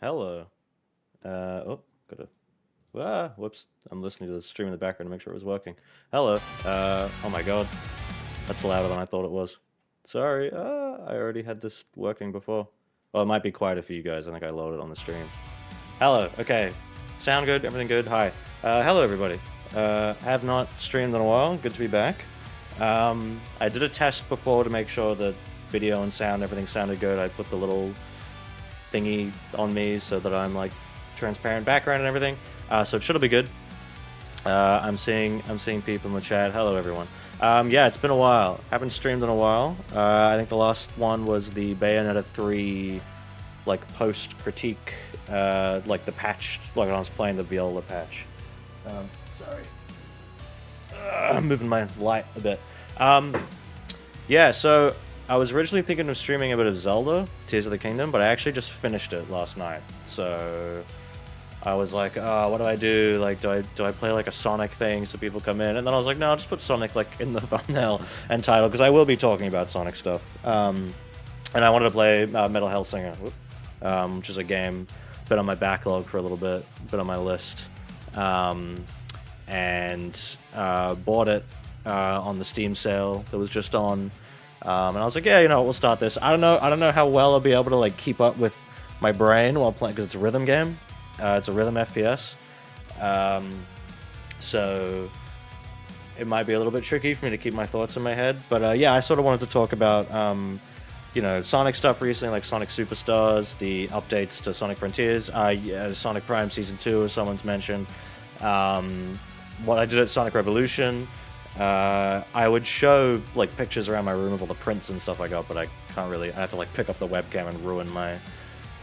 Hello. Oh, gotta. Whoops. I'm listening to the stream in the background to make sure it was working. Hello. Oh my god. That's louder than I thought it was. Sorry. I already had this working before. Well, it might be quieter for you guys. I think I loaded it on the stream. Hello. Okay. Sound good? Everything good? Hi. Hello, everybody. Have not streamed in a while. Good to be back. I did a test before to make sure that video and sound, everything sounded good. I put the little thingy on me so that I'm like transparent background and everything. So it should be good. I'm seeing people in the chat. Hello everyone. Yeah, it's been a while. Haven't streamed in a while. I think the last one was the Bayonetta 3 like post critique, like the patch, like when I was playing the Viola patch. Sorry. I'm moving my light a bit. Yeah, so I was originally thinking of streaming a bit of Zelda, Tears of the Kingdom, but I actually just finished it last night. So I was like, oh, what do I do? Like, do I play like a Sonic thing so people come in? And then I was like, no, I'll just put Sonic like in the thumbnail and title because I will be talking about Sonic stuff. And I wanted to play Metal Hellsinger, which is a game been on my backlog for a little bit, been on my list, and bought it on the Steam sale that was just on. And I was like, yeah, you know, we'll start this. I don't know how well I'll be able to like keep up with my brain while playing because it's a rhythm game. It's a rhythm FPS. So it might be a little bit tricky for me to keep my thoughts in my head. But yeah, I sort of wanted to talk about you know, Sonic stuff recently, like Sonic Superstars, the updates to Sonic Frontiers, yeah, Sonic Prime Season 2, as someone's mentioned. What I did at Sonic Revolution. I would show like pictures around my room of all the prints and stuff I got, but I can't really. I have to like pick up the webcam and ruin my,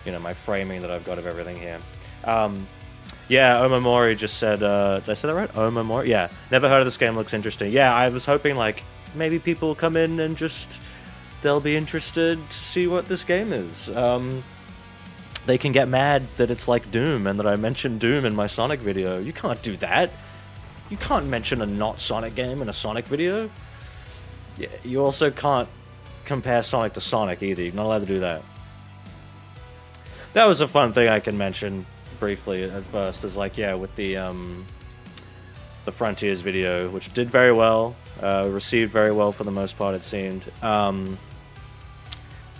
you know, my framing that I've got of everything here. Yeah, Omamori just said. Did I say that right? Omamori. Yeah, never heard of this game. Looks interesting. Yeah, I was hoping like maybe people will come in and just they'll be interested to see what this game is. They can get mad that it's like Doom and that I mentioned Doom in my Sonic video. You can't do that. You can't mention a not Sonic game in a Sonic video. Yeah, you also can't compare Sonic to Sonic either. You're not allowed to do that. That was a fun thing I can mention briefly at first. Is like, yeah, with the Frontiers video, which did very well, received very well for the most part, it seemed. And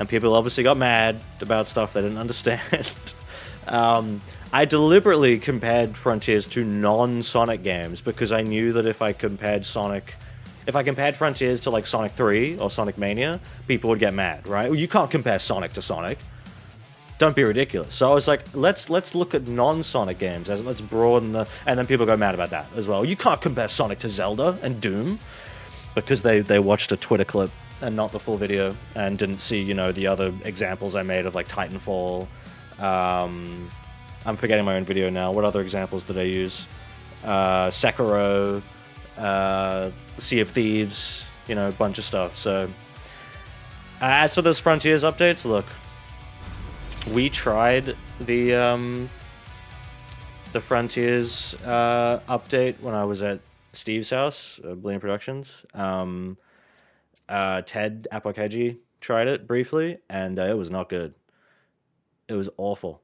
people obviously got mad about stuff they didn't understand. I deliberately compared Frontiers to non-Sonic games because I knew that if I compared Frontiers to like Sonic 3 or Sonic Mania, people would get mad, right? Well, you can't compare Sonic to Sonic. Don't be ridiculous. So I was like, let's look at non-Sonic games. Let's broaden the... And then people go mad about that as well. You can't compare Sonic to Zelda and Doom because they watched a Twitter clip and not the full video and didn't see, you know, the other examples I made of like Titanfall. I'm forgetting my own video now. What other examples did I use? Sekiro, Sea of Thieves, you know, a bunch of stuff. So, as for those Frontiers updates, look, we tried the Frontiers update when I was at Steve's house, Bleeding Productions. Ted Apokeji tried it briefly, and it was not good. It was awful.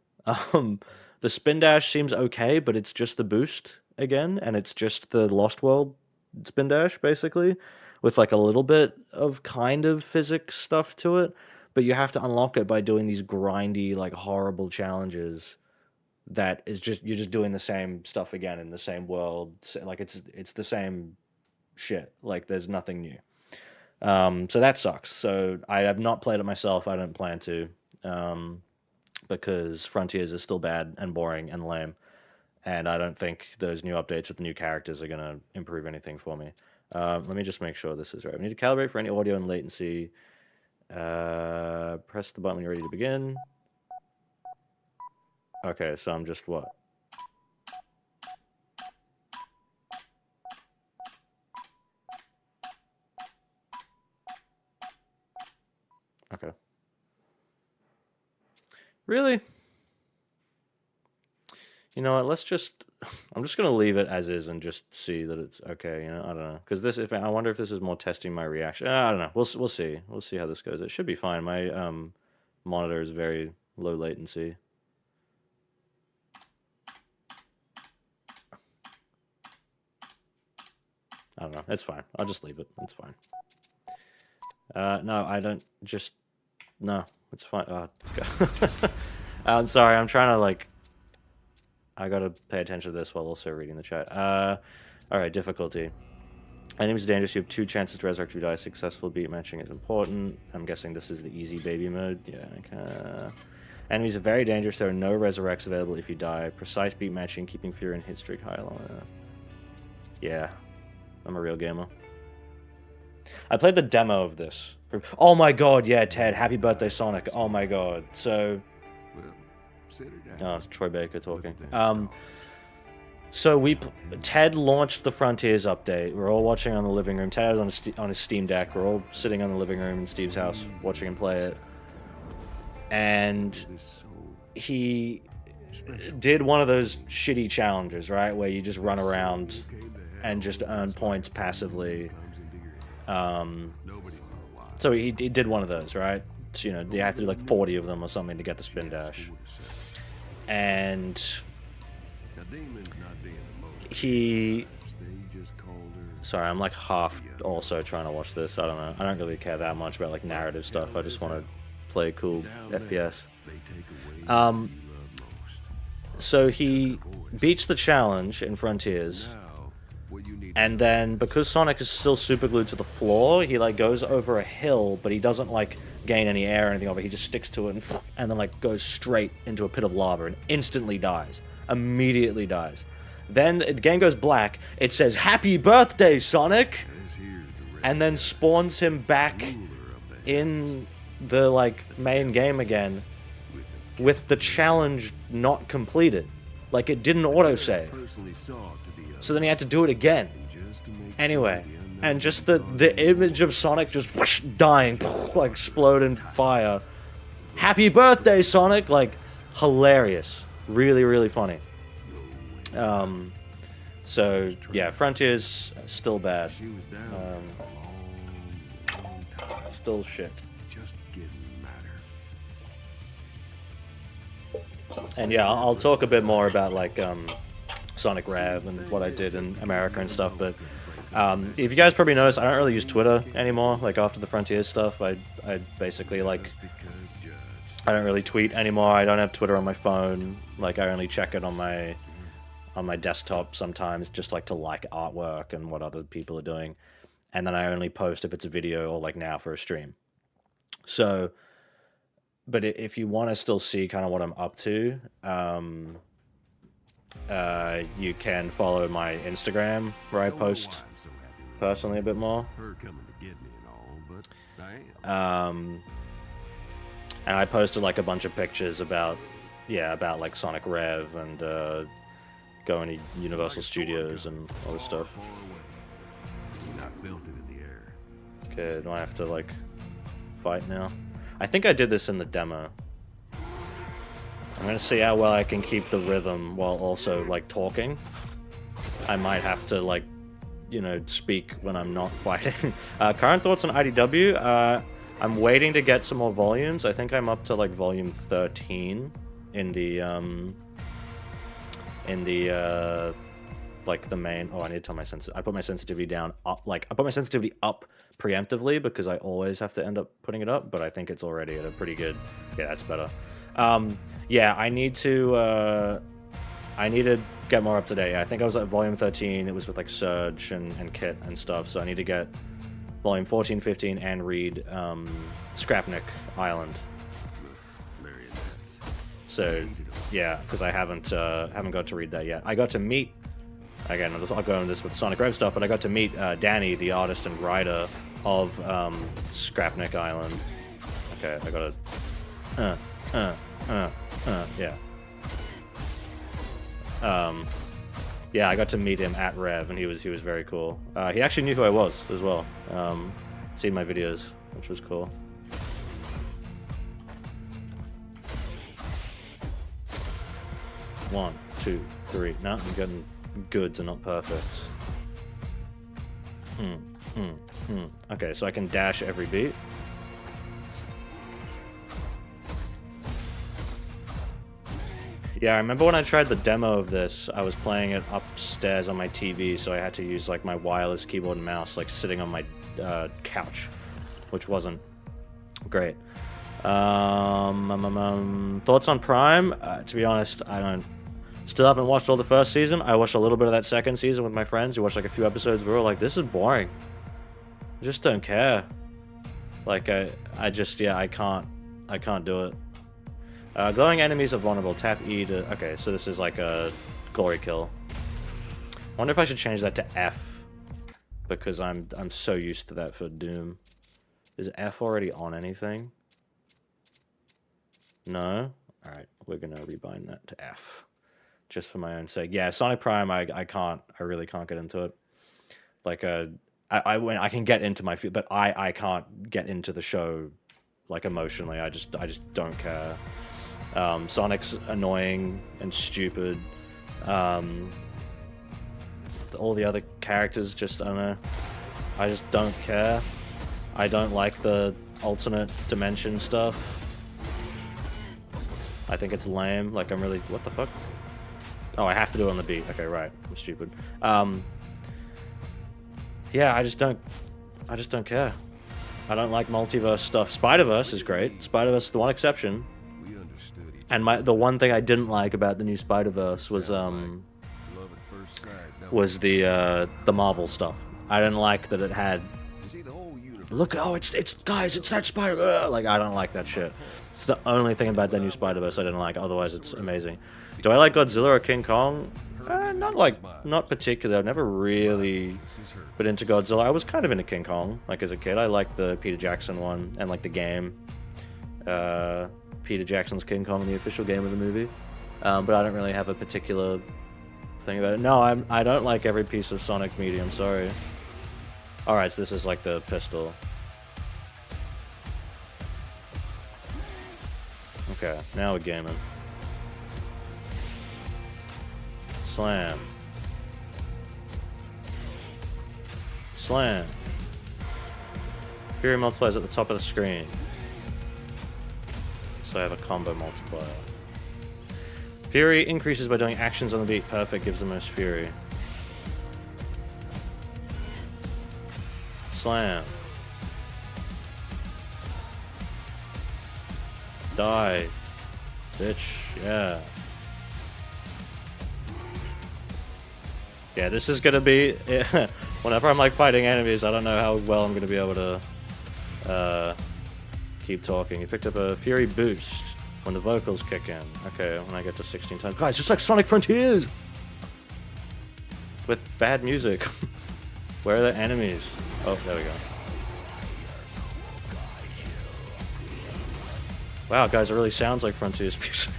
The spin dash seems okay, but it's just the boost again, and it's just the Lost World spin dash, basically, with like a little bit of kind of physics stuff to it, but you have to unlock it by doing these grindy, like horrible challenges that is just, you're just doing the same stuff again in the same world. Like it's the same shit. Like there's nothing new. So that sucks. So I have not played it myself. I don't plan to. Because Frontiers is still bad and boring and lame, and I don't think those new updates with the new characters are going to improve anything for me. Let me just make sure this is right. We need to calibrate for any audio and latency. Press the button when you're ready to begin. Okay, so I'm just what? Okay. Really? You know what? Let's just... I'm just going to leave it as is and just see that it's okay. You know, I don't know. Because this... I wonder if this is more testing my reaction. I don't know. We'll see. We'll see how this goes. It should be fine. My monitor is very low latency. don't know. It's fine. I'll just leave it. It's fine. No, I don't just... No, it's fine. Oh, God. I'm sorry. I'm trying to, like... I gotta pay attention to this while also reading the chat. Alright, difficulty. Enemies are dangerous. You have 2 chances to resurrect if you die. Successful beat matching is important. I'm guessing this is the easy baby mode. Yeah, okay. Enemies are very dangerous. There are no resurrects available if you die. Precise beat matching, keeping fear and hit streak high. Yeah, I'm a real gamer. I played the demo of this. Oh my god, yeah, Ted. Happy birthday, Sonic. Oh my god. So... Oh, it's Troy Baker talking. So Ted launched the Frontiers update. We're all watching on the living room. Ted was on his Steam Deck. We're all sitting on the living room in Steve's house watching him play it. And he did one of those shitty challenges, right? Where you just run around and just earn points passively. So he did one of those, right? So, you know, you have to do like 40 of them or something to get the spin dash. And he... Sorry, I'm like half also trying to watch this. I don't know. I don't really care that much about like narrative stuff. I just want to play cool FPS. So he beats the challenge in Frontiers. And then, because Sonic is still super glued to the floor, he like goes over a hill, but he doesn't like gain any air or anything over it. He just sticks to it and then like goes straight into a pit of lava and instantly dies. Immediately dies. Then the game goes black. It says, "Happy birthday, Sonic!" And then spawns him back in the like main game again with the challenge not completed. Like it didn't autosave. So then he had to do it again. Anyway, and just the image of Sonic just whoosh, dying, like explode in fire. Happy birthday, Sonic! Like, hilarious. Really, really funny. So, yeah, Frontiers, still bad. Still shit. And yeah, I'll talk a bit more about, like, Sonic Rev and what I did in America and stuff, but if you guys probably noticed, I don't really use Twitter anymore. Like, after the Frontiers stuff, I basically, like, I don't really tweet anymore. I don't have Twitter on my phone. Like, I only check it on my desktop sometimes, just like to like artwork and what other people are doing. And then I only post if it's a video or like now for a stream. So, but if you want to still see kind of what I'm up to, you can follow my Instagram where I post personally a bit more. And I posted like a bunch of pictures about like Sonic Rev and going to Universal Studios and all this stuff. Okay, do I have to like fight now? I think I did this in the demo. I'm gonna see how well I can keep the rhythm while also like talking. I might have to like, you know, speak when I'm not fighting. Current thoughts on IDW? I'm waiting to get some more volumes. I think I'm up to like volume 13 in the like the main. Oh, I need to tell my I put my sensitivity down up. Like I put my sensitivity up preemptively because I always have to end up putting it up. But I think it's already at a pretty good. Yeah, that's better. Yeah, I need to get more up to date. I think I was at volume 13. It was with like Surge and Kit and stuff. So I need to get volume 14, 15, and read Scrapnik Island. So yeah, because I haven't got to read that yet. I got to meet again. I'll go into this with Sonic Rev stuff, but I got to meet Danny, the artist and writer of Scrapnik Island. Okay, I gotta. Yeah. Yeah, I got to meet him at Rev, and he was very cool. He actually knew who I was as well. Seen my videos, which was cool. One, two, three. No, I'm getting goods and not perfect. Okay, so I can dash every beat. Yeah, I remember when I tried the demo of this, I was playing it upstairs on my TV, so I had to use like my wireless keyboard and mouse, like sitting on my couch, which wasn't great. Thoughts on Prime? To be honest, still haven't watched all the first season. I watched a little bit of that second season with my friends. We watched like a few episodes. We were like, this is boring. I just don't care. Like I can't do it. Glowing enemies are vulnerable. Tap E to... Okay, so this is like a glory kill. Wonder if I should change that to F. Because I'm so used to that for Doom. Is F already on anything? No? Alright, we're gonna rebind that to F. Just for my own sake. Yeah, Sonic Prime, I really can't get into it. Like, I can get into my... But I can't get into the show, like, emotionally. I just don't care. Sonic's annoying and stupid. All the other characters just, I don't know. I just don't care. I don't like the alternate dimension stuff. I think it's lame. Like, I'm really... What the fuck? Oh, I have to do it on the beat. Okay, right. I'm stupid. Yeah, I just don't care. I don't like multiverse stuff. Spider-Verse is great. Spider-Verse is the one exception. And the one thing I didn't like about the new Spider-Verse was the Marvel stuff. I didn't like that it had... Look, oh, it's guys, it's that Spider... Like, I don't like that shit. It's the only thing about the new Spider-Verse I didn't like. Otherwise, it's amazing. Do I like Godzilla or King Kong? Not particularly. I've never really been into Godzilla. I was kind of into King Kong, like, as a kid. I liked the Peter Jackson one, and, like, the game. Peter Jackson's King Kong, the official game of the movie. But I don't really have a particular thing about it. No, I don't like every piece of Sonic media, I'm sorry. Alright, so this is like the pistol. Okay, now we're gaming. Slam. Slam. Fury multipliers at the top of the screen. So I have a combo multiplier. Fury increases by doing actions on the beat. Perfect gives the most fury. Slam. Die. Bitch. Yeah. Yeah, this is gonna be... Whenever I'm like fighting enemies, I don't know how well I'm gonna be able to keep talking. You picked up a Fury boost when the vocals kick in. Okay, when I get to 16 times. Guys, just like Sonic Frontiers! With bad music. Where are the enemies? Oh, there we go. Wow, guys, it really sounds like Frontiers music.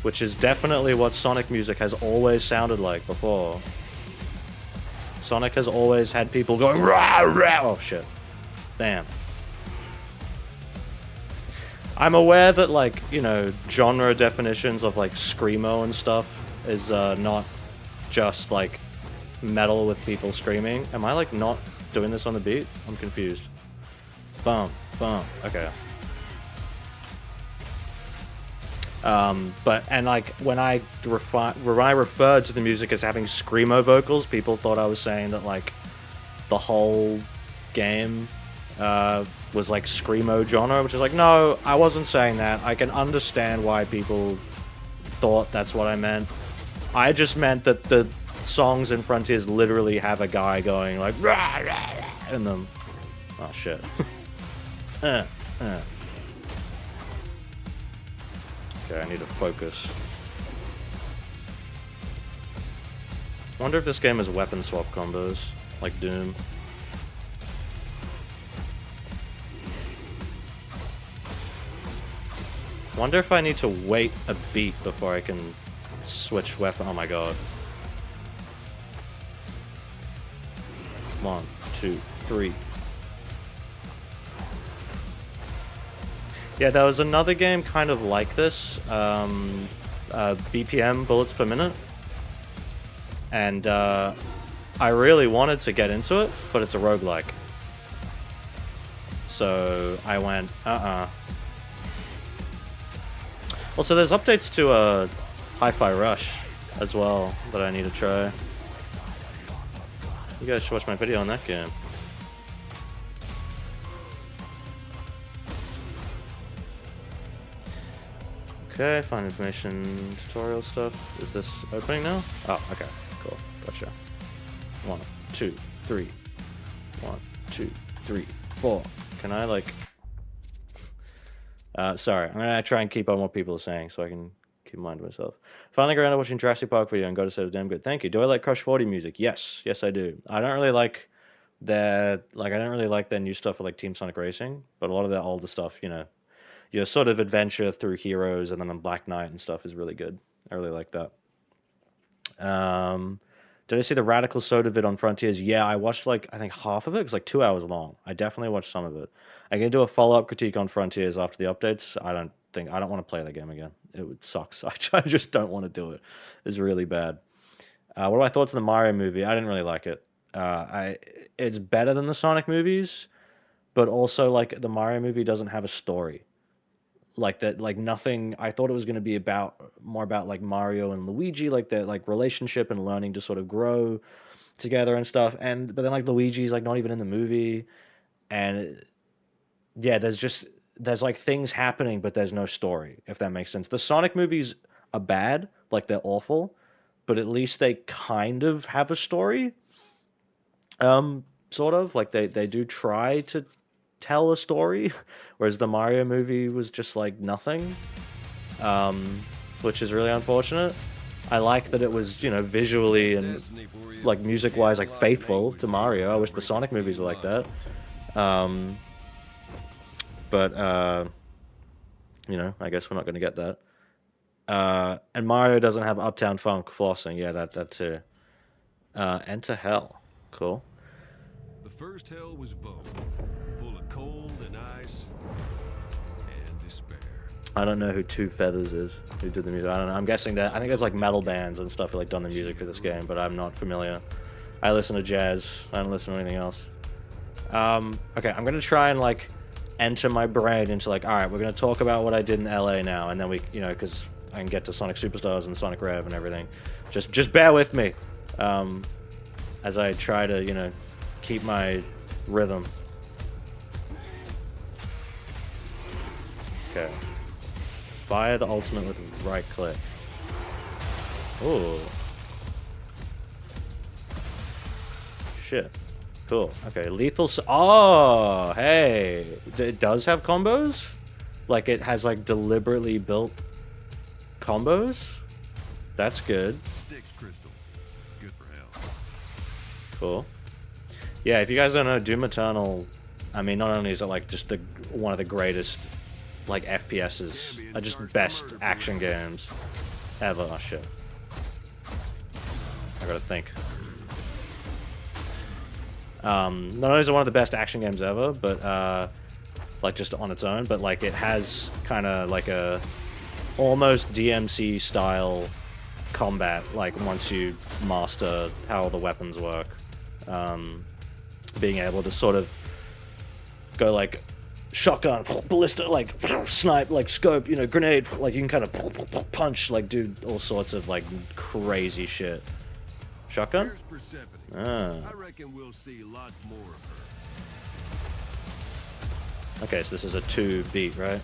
Which is definitely what Sonic music has always sounded like before. Sonic has always had people going rah, rah. Oh shit. Damn. I'm aware that, like, you know, genre definitions of like screamo and stuff is not just like metal with people screaming. Am I like not doing this on the beat? I'm confused. Bum, bum. Okay. And like when I referred to the music as having screamo vocals, people thought I was saying that like the whole game was like screamo genre, which is like, no, I wasn't saying that. I can understand why people thought that's what I meant. I just meant that the songs in Frontiers literally have a guy going like rah, rah, rah, in them. Oh shit. Okay, I need to focus. Wonder if this game has weapon swap combos, like Doom. Wonder if I need to wait a beat before I can switch weapon. Oh my god. 1, 2, 3. Yeah, there was another game kind of like this, BPM, bullets per minute, and I really wanted to get into it, but it's a roguelike. So I went, Also, there's updates to Hi-Fi Rush as well that I need to try. You guys should watch my video on that game. Okay, find information, tutorial stuff. Is this opening now? Oh, okay, cool, gotcha. 1, 2, 3. 1, 2, 3, 4. Can I, like... sorry, I'm gonna try and keep on what people are saying so I can keep in mind to myself. Finally got around to watching Jurassic Park video and got to say it was damn good. Thank you. Do I like Crush 40 music? Yes. Yes, I do. I don't really like their... Like, I don't really like their new stuff for, like, Team Sonic Racing, but a lot of their older stuff, you know, your sort of adventure through heroes and then on Black Knight and stuff is really good. I really like that. Did I see the Radical Soda vid on Frontiers? Yeah, I watched like, I think half of it. It was like 2 hours long. I definitely watched some of it. I'm going to do a follow-up critique on Frontiers after the updates. I don't want to play that game again. It sucks. I just don't want to do it. It's really bad. What are my thoughts on the Mario movie? I didn't really like it. It's better than the Sonic movies, but also like the Mario movie doesn't have a story. Like that, like nothing. I thought it was going to be more about like Mario and Luigi, like their like relationship and learning to sort of grow together and stuff. But then like Luigi's like not even in the movie, and yeah, there's like things happening, but there's no story. If that makes sense. The Sonic movies are bad, like they're awful, but at least they kind of have a story. Sort of like they do try to tell a story, whereas the Mario movie was just like nothing, which is really unfortunate. I like that it was, you know, visually and like music wise like faithful to Mario. I wish the Sonic movies were like that, but you know, I guess we're not going to get that. And Mario doesn't have Uptown Funk flossing. Yeah, that too. Enter Hell. Cool. The first hell was Vogue, full of cold and ice and despair. I don't know who Two Feathers is, who did the music. I don't know. I'm guessing that. I think there's like metal bands and stuff who like done the music for this game, but I'm not familiar. I listen to jazz. I don't listen to anything else. Okay, I'm gonna try and like enter my brain into like, all right, we're gonna talk about what I did in LA now, and then we, you know, because I can get to Sonic Superstars and Sonic Rev and everything. Just bear with me, as I try to, you know, keep my rhythm. Okay. Fire the ultimate with right click. Ooh. Shit. Cool. Okay, lethal... Oh, hey. It does have combos? Like, it has, like, deliberately built combos? That's good. Styx crystal. Good for hell. Cool. Yeah, if you guys don't know, Doom Eternal, I mean, not only is it like just one of the greatest like FPSs, just best action games ever. Oh shit. I gotta think. Not only is it one of the best action games ever, but like just on its own, but like it has kind of like a almost DMC style combat, like once you master how the weapons work. Being able to sort of go like shotgun, ballista, like snipe, like scope, you know, grenade, like you can kind of punch, like do all sorts of like crazy shit. Shotgun? Ah. I reckon we'll see lots more of her. Okay, so this is a 2 beat, right?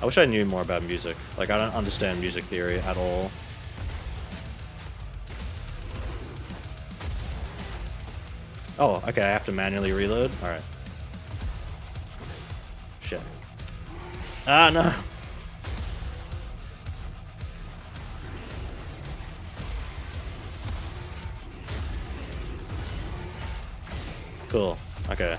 I wish I knew more about music. Like I don't understand music theory at all. Oh, okay, I have to manually reload? Alright. Shit. Ah, no! Cool. Okay.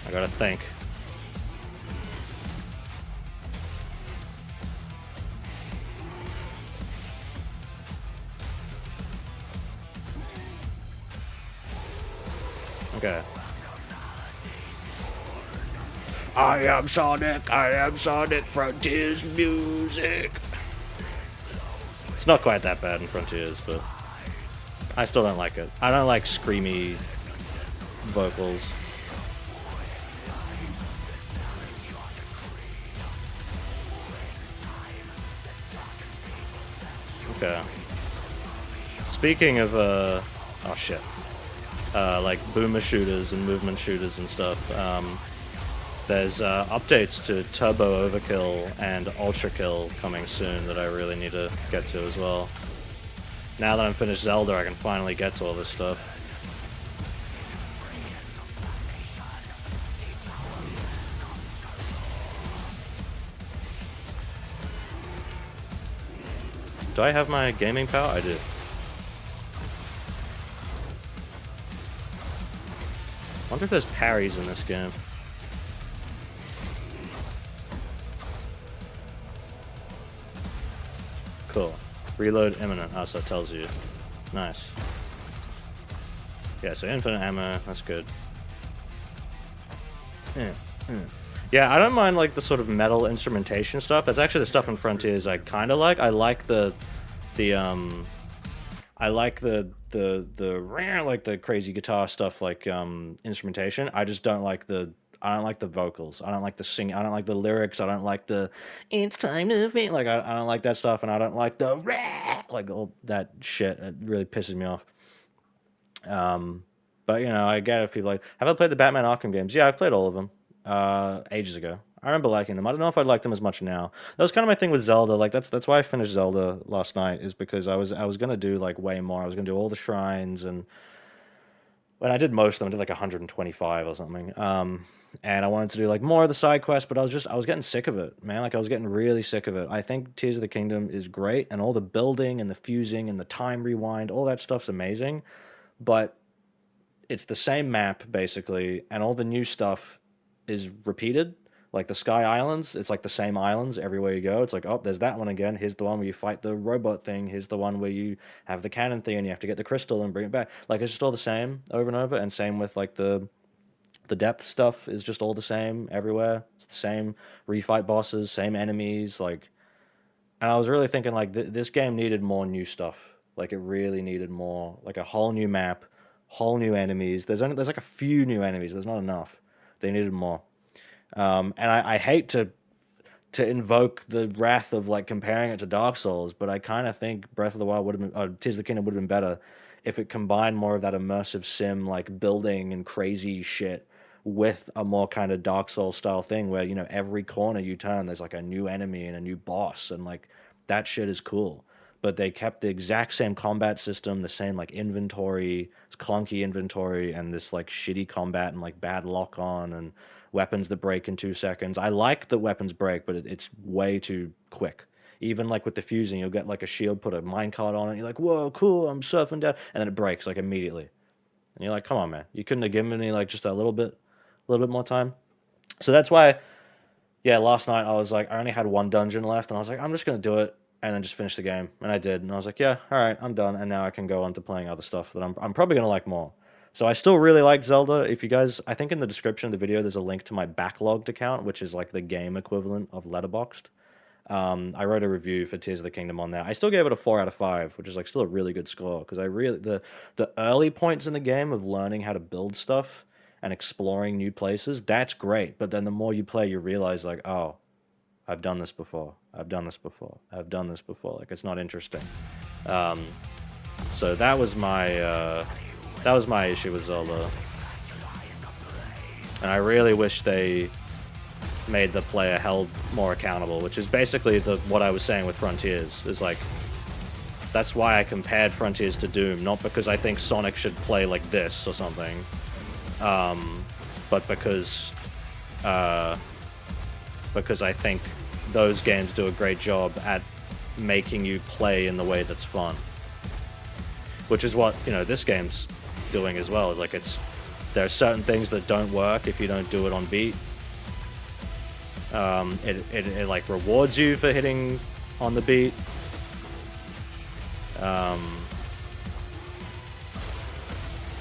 I gotta think. Okay. I am Sonic Frontiers music. It's not quite that bad in Frontiers, but I still don't like it. I don't like screamy vocals. Okay. Speaking of, oh shit. Like boomer shooters and movement shooters and stuff, there's updates to Turbo Overkill and Ultra Kill coming soon that I really need to get to as well. Now that I'm finished Zelda, I can finally get to all this stuff. Do I have my gaming power? I do. I wonder if there's parries in this game. Cool. Reload imminent. Oh, so it tells you. Nice. Yeah, so infinite ammo. That's good. Yeah, I don't mind like the sort of metal instrumentation stuff. That's actually the stuff in Frontiers I kind of like. I like the like the crazy guitar stuff, like instrumentation. I just don't like the vocals. I don't like the singing. I don't like the lyrics. I don't like the "it's time to feel." Like I don't like that stuff, and I don't like the like all that shit. It really pisses me off. But you know, I get it if people like. Have I played the Batman Arkham games? Yeah, I've played all of them. Ages ago. I remember liking them. I don't know if I'd like them as much now. That was kind of my thing with Zelda. Like that's why I finished Zelda last night, is because I was gonna do like way more. I was gonna do all the shrines, and when I did most of them, I did like 125 or something. And I wanted to do like more of the side quests, but I was getting sick of it, man. Like I was getting really sick of it. I think Tears of the Kingdom is great, and all the building and the fusing and the time rewind, all that stuff's amazing, but it's the same map basically, and all the new stuff is repeated. Like the Sky Islands, it's like the same islands everywhere you go. It's like, oh, there's that one again. Here's the one where you fight the robot thing. Here's the one where you have the cannon thing and you have to get the crystal and bring it back. Like it's just all the same over and over. And same with like the depth stuff is just all the same everywhere. It's the same refight bosses, same enemies. Like, and I was really thinking like this game needed more new stuff. Like it really needed more, like a whole new map, whole new enemies. There's like a few new enemies. There's not enough. They needed more. And I hate to invoke the wrath of like comparing it to Dark Souls, but I kind of think Breath of the Wild would have been, Tears of the Kingdom would have been better if it combined more of that immersive sim, like building and crazy shit, with a more kind of Dark Souls style thing where, you know, every corner you turn, there's like a new enemy and a new boss, and like that shit is cool. But they kept the exact same combat system, the same like inventory, clunky inventory, and this like shitty combat and like bad lock on and weapons that break in 2 seconds. I like the weapons break, but it's way too quick. Even like with the fusing, you'll get like a shield, put a minecart on it, and you're like, whoa, cool, I'm surfing down, and then it breaks like immediately. And you're like, come on, man, you couldn't have given me like just a little bit more time. So that's why, yeah, last night I was like, I only had one dungeon left, and I was like, I'm just gonna do it and then just finish the game, and I did, and I was like, yeah, all right, I'm done, and now I can go on to playing other stuff that I'm probably gonna like more. So I still really like Zelda. If you guys, I think in the description of the video there's a link to my backlogged account, which is like the game equivalent of Letterboxd. I wrote a review for Tears of the Kingdom on there. I still gave it a 4 out of 5, which is like still a really good score, because I really, the early points in the game of learning how to build stuff and exploring new places, that's great. But then the more you play, you realize like, oh, I've done this before. I've done this before. I've done this before. Like, it's not interesting. So that was my issue with Zelda. And I really wish they made the player held more accountable, which is basically what I was saying with Frontiers. Is like, that's why I compared Frontiers to Doom, not because I think Sonic should play like this or something, but because I think those games do a great job at making you play in the way that's fun. Which is what, you know, this game's doing as well. Like, there are certain things that don't work if you don't do it on beat. It like rewards you for hitting on the beat.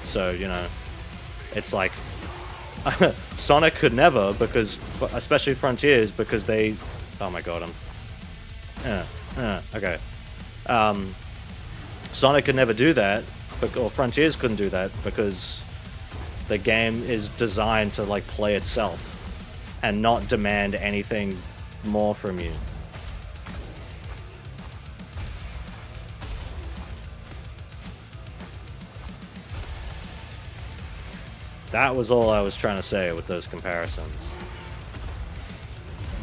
So, you know, it's like Sonic could never, because especially Frontiers, because they, oh my god, okay. Sonic could never do that or Frontiers couldn't do that because the game is designed to like play itself and not demand anything more from you. That was all I was trying to say with those comparisons.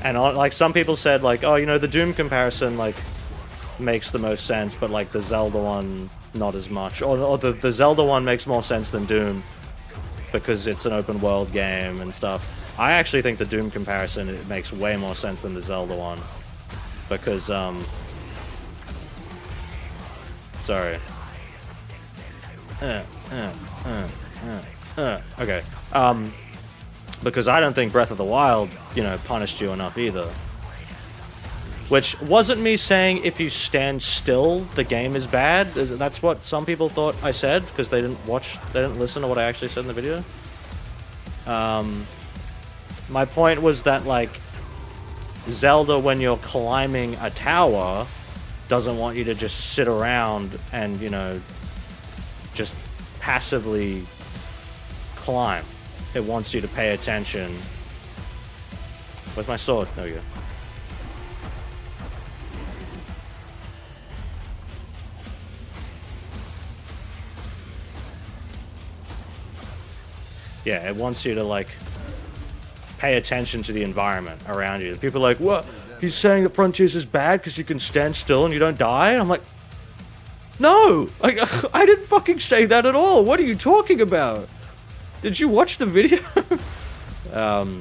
And like some people said, like, oh, you know, the Doom comparison like makes the most sense, but like the Zelda one not as much. Or the Zelda one makes more sense than Doom because it's an open world game and stuff. I actually think the Doom comparison, it makes way more sense than the Zelda one because sorry. Okay. Because I don't think Breath of the Wild, you know, punished you enough either. Which wasn't me saying if you stand still, the game is bad. That's what some people thought I said, because they didn't listen to what I actually said in the video. My point was that, like, Zelda, when you're climbing a tower, doesn't want you to just sit around and, you know, just passively climb. It wants you to pay attention. Where's my sword? There we go. Yeah, it wants you to, like, pay attention to the environment around you. People are like, what? He's saying that Frontiers is bad because you can stand still and you don't die? I'm like, no! Like, I didn't fucking say that at all! What are you talking about? Did you watch the video? But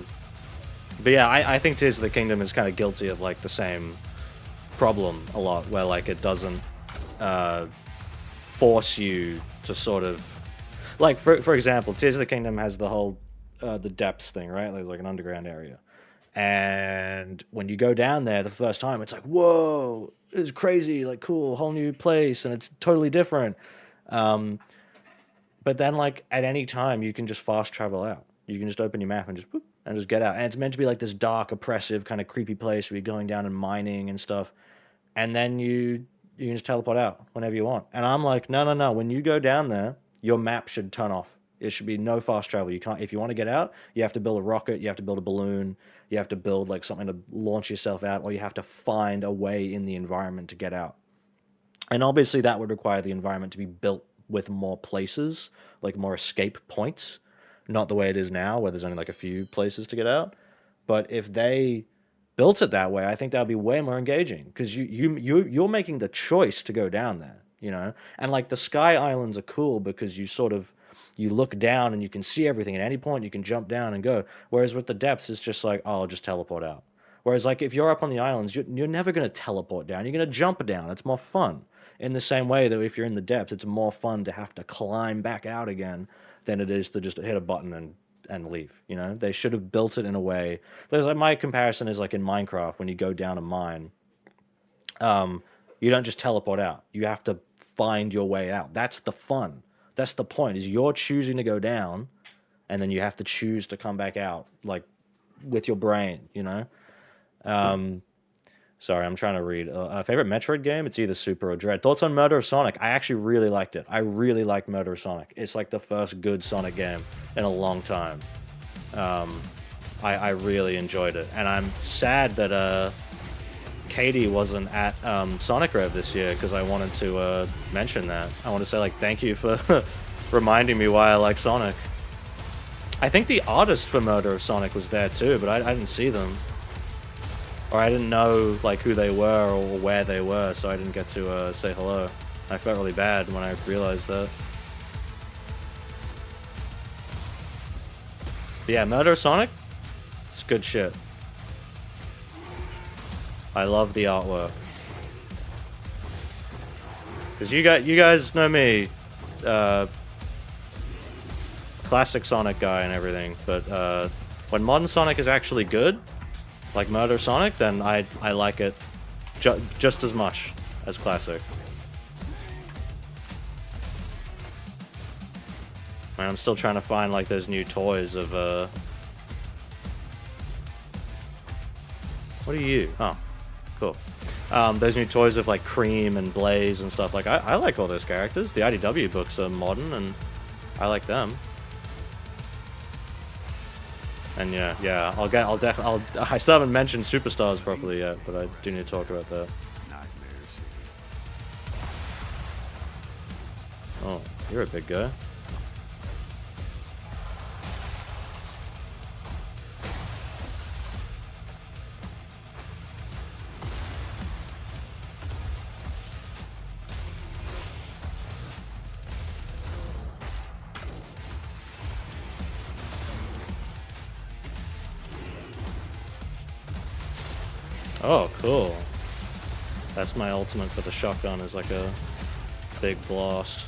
yeah, I think Tears of the Kingdom is kind of guilty of, like, the same problem a lot, where, like, it doesn't force you to sort of... Like, for example, Tears of the Kingdom has the whole, the depths thing, right? There's, like, an underground area. And when you go down there the first time, it's like, whoa, it's crazy, like, cool, whole new place, and it's totally different. But then, like, at any time, you can just fast travel out. You can just open your map and just boop, and just get out. And it's meant to be like this dark, oppressive, kind of creepy place where you're going down and mining and stuff. And then you can just teleport out whenever you want. And I'm like, no, no, no. When you go down there, your map should turn off. It should be no fast travel. You can't. If you want to get out, you have to build a rocket. You have to build a balloon. You have to build like something to launch yourself out, or you have to find a way in the environment to get out. And obviously, that would require the environment to be built with more places, like more escape points, not the way it is now, where there's only like a few places to get out. But if they built it that way, I think that would be way more engaging, because you're making the choice to go down there, you know. And like the Sky Islands are cool because you look down and you can see everything at any point. You can jump down and go. Whereas with the depths, it's just like, oh, I'll just teleport out. Whereas like if you're up on the islands, you're never going to teleport down. You're going to jump down. It's more fun. In the same way that if you're in the depths, it's more fun to have to climb back out again than it is to just hit a button and leave. You know, they should have built it in a way. There's like, my comparison is like in Minecraft, when you go down a mine, you don't just teleport out. You have to find your way out. That's the fun. That's the point. Is you're choosing to go down, and then you have to choose to come back out, like with your brain. You know. Sorry, I'm trying to read. Favorite Metroid game? It's either Super or Dread. Thoughts on Murder of Sonic? I actually really liked it. I really liked Murder of Sonic. It's like the first good Sonic game in a long time. I really enjoyed it. And I'm sad that Katie wasn't at Sonic Rev this year, because I wanted to mention that. I want to say, like, thank you for reminding me why I like Sonic. I think the artist for Murder of Sonic was there too, but I didn't see them. Or I didn't know like who they were or where they were, so I didn't get to say hello. I felt really bad when I realized that. But yeah, Murder of Sonic? It's good shit. I love the artwork. Because you guys know me. Classic Sonic guy and everything, but when modern Sonic is actually good, like Murder Sonic, then I like it just as much as classic. Man, I'm still trying to find like those new toys of what are you? Oh, cool. Those new toys with like Cream and Blaze and stuff. Like I like all those characters. The IDW books are modern and I like them. And yeah, I still haven't mentioned Superstars properly yet, but I do need to talk about that. Oh, you're a big guy. Oh, cool. That's my ultimate for the shotgun, is like a big blast.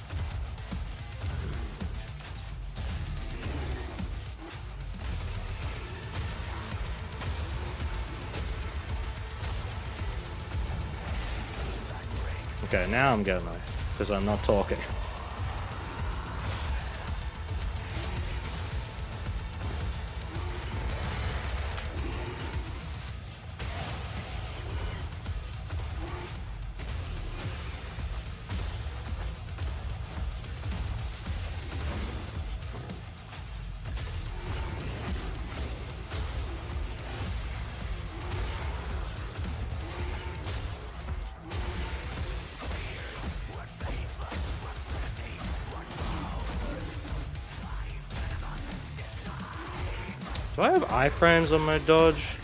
Okay, now I'm getting it, because I'm not talking. Do I have iframes on my dodge?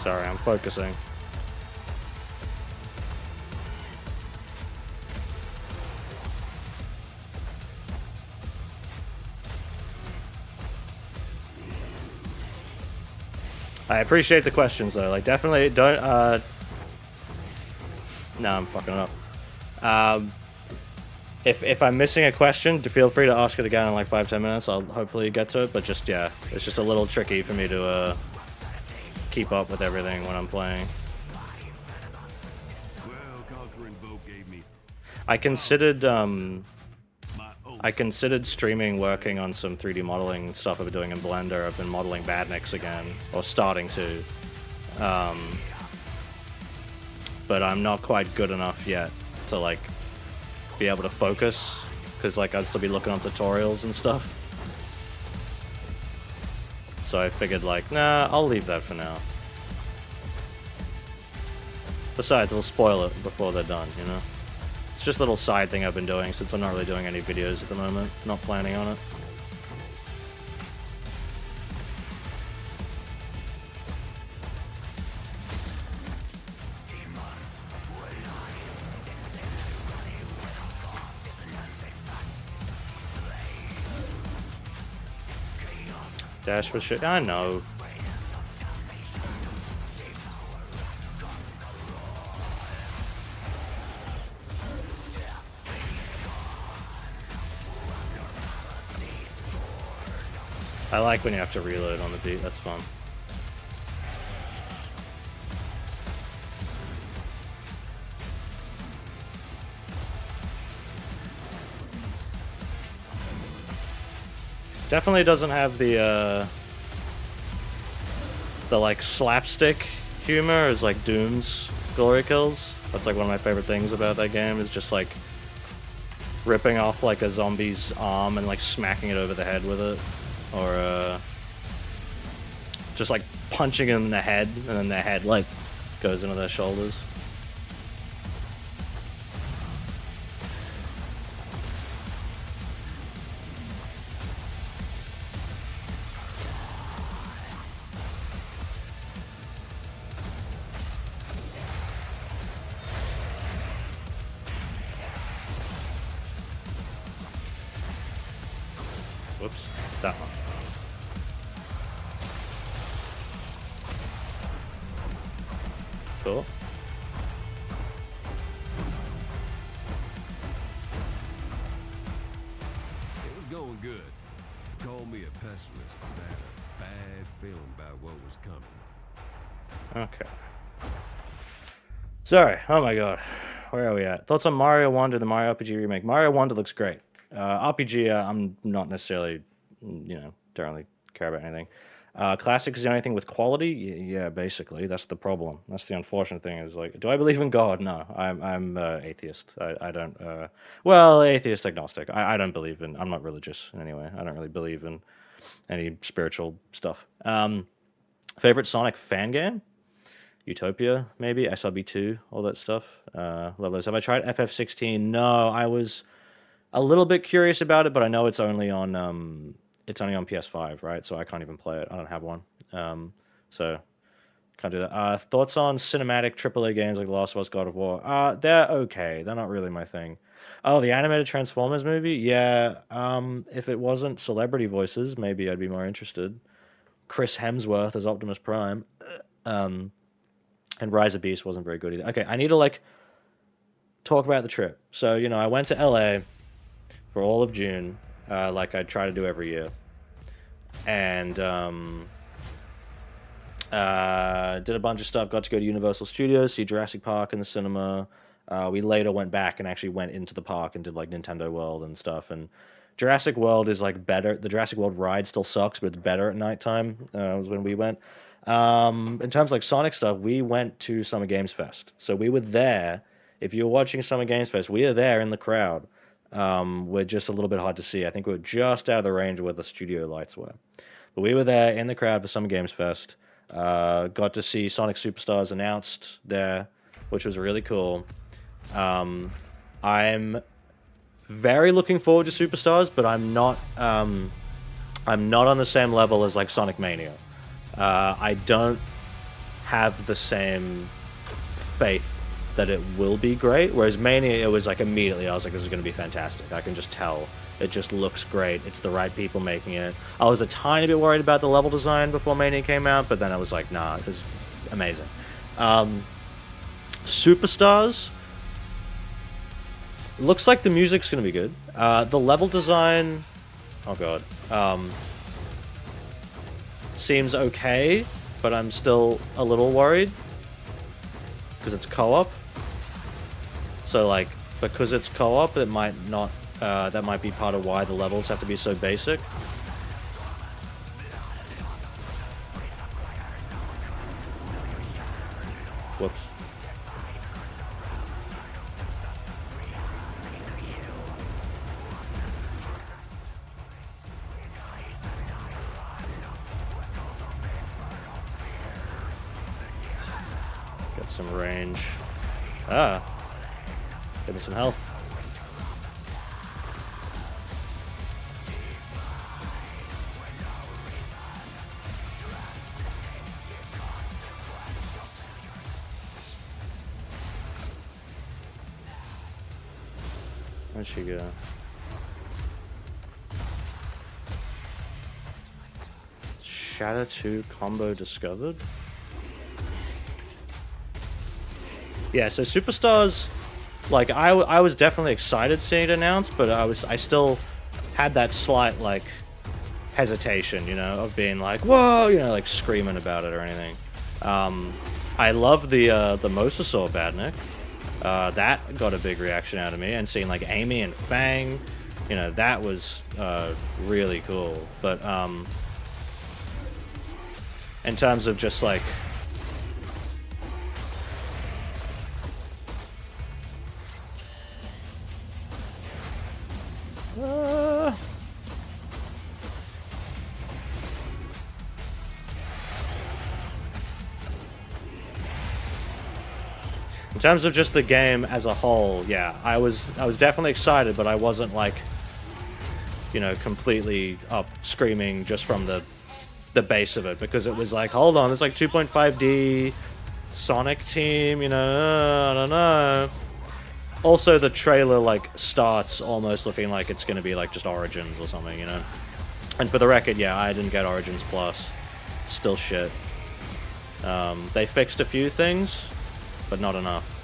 Sorry, I'm focusing. I appreciate the questions though, like definitely don't, no, I'm fucking it up. If I'm missing a question, feel free to ask it again in like 5-10 minutes, I'll hopefully get to it, but just, yeah, it's just a little tricky for me to, keep up with everything when I'm playing. I considered streaming working on some 3D modeling stuff I've been doing in Blender. I've been modeling Badniks again, or starting to. But I'm not quite good enough yet to like be able to focus, because like I'd still be looking up tutorials and stuff. So I figured like, nah, I'll leave that for now. Besides, it'll spoil it before they're done, you know? It's just a little side thing I've been doing since I'm not really doing any videos at the moment. Not planning on it. Dash for shit. I know. I like when you have to reload on the beat, that's fun. Definitely doesn't have the like slapstick humor as like Doom's Glory Kills. That's like one of my favorite things about that game, is just like ripping off like a zombie's arm and like smacking it over the head with it. Or just like punching them in the head, and then their head like goes into their shoulders. Whoops, that one. Cool. It was going good. Call me a pessimist, but I had a bad feeling about what was coming. Okay. Sorry. Oh my god. Where are we at? Thoughts on Mario Wonder, the Mario RPG remake? Mario Wonder looks great. RPG, I'm not necessarily, don't really care about anything. Classic is the only thing with quality. Yeah, basically, that's the problem. That's the unfortunate thing. Is like, do I believe in God? No, I'm atheist. I don't. Well, atheist agnostic. I don't believe in. I'm not religious in any way. I don't really believe in any spiritual stuff. Favorite Sonic fan game? Utopia, maybe SRB2, all that stuff. Love those. Have I tried FF16? No, I was a little bit curious about it, but I know it's only on PS5, right? So I can't even play it. I don't have one, so can't do that. Thoughts on cinematic AAA games like The Last of Us, God of War? They're okay. They're not really my thing. Oh, the animated Transformers movie? Yeah. If it wasn't celebrity voices, maybe I'd be more interested. Chris Hemsworth as Optimus Prime. And Rise of Beast wasn't very good either. Okay, I need to talk about the trip. So, I went to LA for all of June, like I try to do every year. And did a bunch of stuff, got to go to Universal Studios, see Jurassic Park in the cinema. We later went back and actually went into the park and did Nintendo World and stuff. And Jurassic World is better. The Jurassic World ride still sucks, but it's better at nighttime. Was when we went. In terms of Sonic stuff, we went to Summer Games Fest. So we were there. If you're watching Summer Games Fest, we are there in the crowd. We're just a little bit hard to see. I think we're just out of the range of where the studio lights were. But we were there in the crowd for Summer Games Fest. Got to see Sonic Superstars announced there, which was really cool. I'm very looking forward to Superstars, but I'm not on the same level as Sonic Mania. I don't have the same faith that it will be great, whereas Mania, it was immediately I was like, this is going to be fantastic. I can just tell. It just looks great. It's the right people making it. I was a tiny bit worried about the level design before Mania came out, but then I was like, nah, it's amazing. Superstars, looks like the music's going to be good. The level design, oh god, seems okay, but I'm still a little worried because it's co-op. So because it's co-op, it might not. That might be part of why the levels have to be so basic. Whoops. Get some range. Give me some health. Where'd she go? Shadow 2 combo discovered? Yeah, so Superstars, I was definitely excited seeing it announced, but I still had that slight, hesitation, of being whoa, screaming about it or anything. I love the Mosasaur Badnik. That got a big reaction out of me, and seeing Amy and Fang, that was really cool. But in terms of just in terms of just the game as a whole, yeah, I was definitely excited, but I wasn't completely up screaming just from the base of it, because it was hold on, it's 2.5D Sonic Team, I don't know. Also, the trailer starts almost looking like it's gonna be just Origins or something, And for the record, yeah, I didn't get Origins Plus. Still shit. They fixed a few things, but not enough.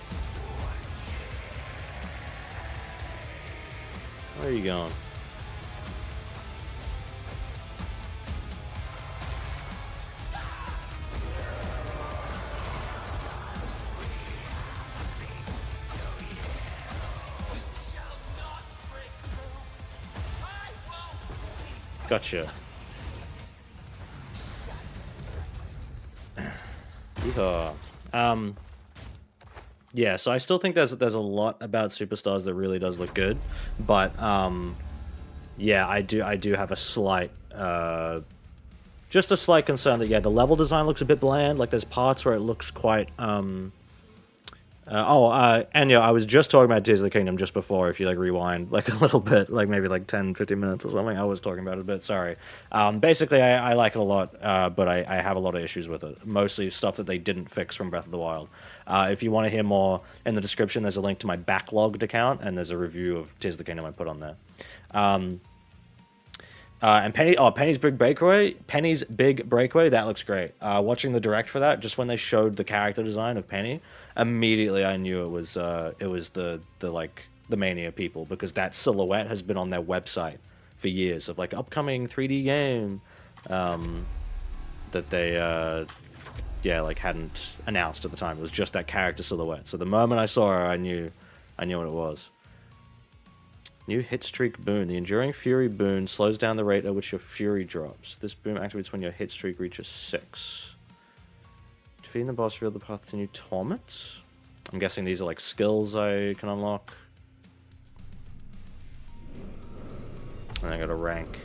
Where are you going? Gotcha. Yeehaw. Yeah, so I still think there's a lot about Superstars that really does look good, but yeah, I do have a slight just a slight concern that, yeah, the level design looks a bit bland. Like, there's parts where it looks quite and yeah, I was just talking about Tears of the Kingdom just before. If you like rewind like a little bit, like maybe like 10-15 minutes or something, I was talking about it a bit. Sorry. Basically, I like it a lot, but I have a lot of issues with it. Mostly stuff that they didn't fix from Breath of the Wild. If you want to hear more, in the description, there's a link to my backlogged account, and there's a review of Tears of the Kingdom I put on there. And Penny's Big Breakaway, that looks great. Watching the direct for that, just when they showed the character design of Penny, immediately I knew it was the Mania people, because that silhouette has been on their website for years of like upcoming 3D game that they like hadn't announced at the time. It was just that character silhouette. So the moment I saw her, I knew what it was. New hit streak boon. The Enduring Fury boon slows down the rate at which your Fury drops. This boon activates when your hit streak reaches 6. Defeating the boss revealed the path to new torments. I'm guessing these are like skills I can unlock. And I got a rank.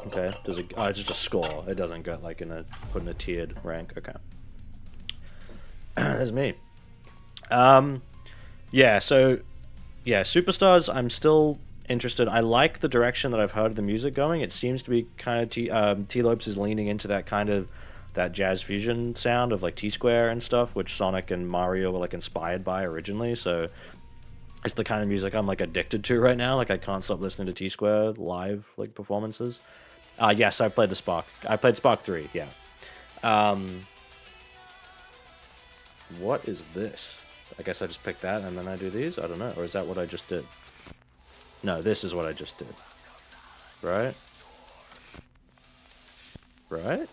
Okay, does it? It's just a score. It doesn't get like put in a tiered rank. Okay, that's me. Yeah. So, yeah, Superstars. I'm still interested. I like the direction that I've heard the music going. It seems to be kind of T-Lopes is leaning into that kind of that jazz fusion sound of like T-Square and stuff, which Sonic and Mario were like inspired by originally. So it's the kind of music I'm like addicted to right now. Like I can't stop listening to T-Square live like performances. Yes, I played the Spark. I played Spark 3, yeah. What is this? I guess I just pick that and then I do these? I don't know. Or is that what I just did? No, this is what I just did. Right? Right?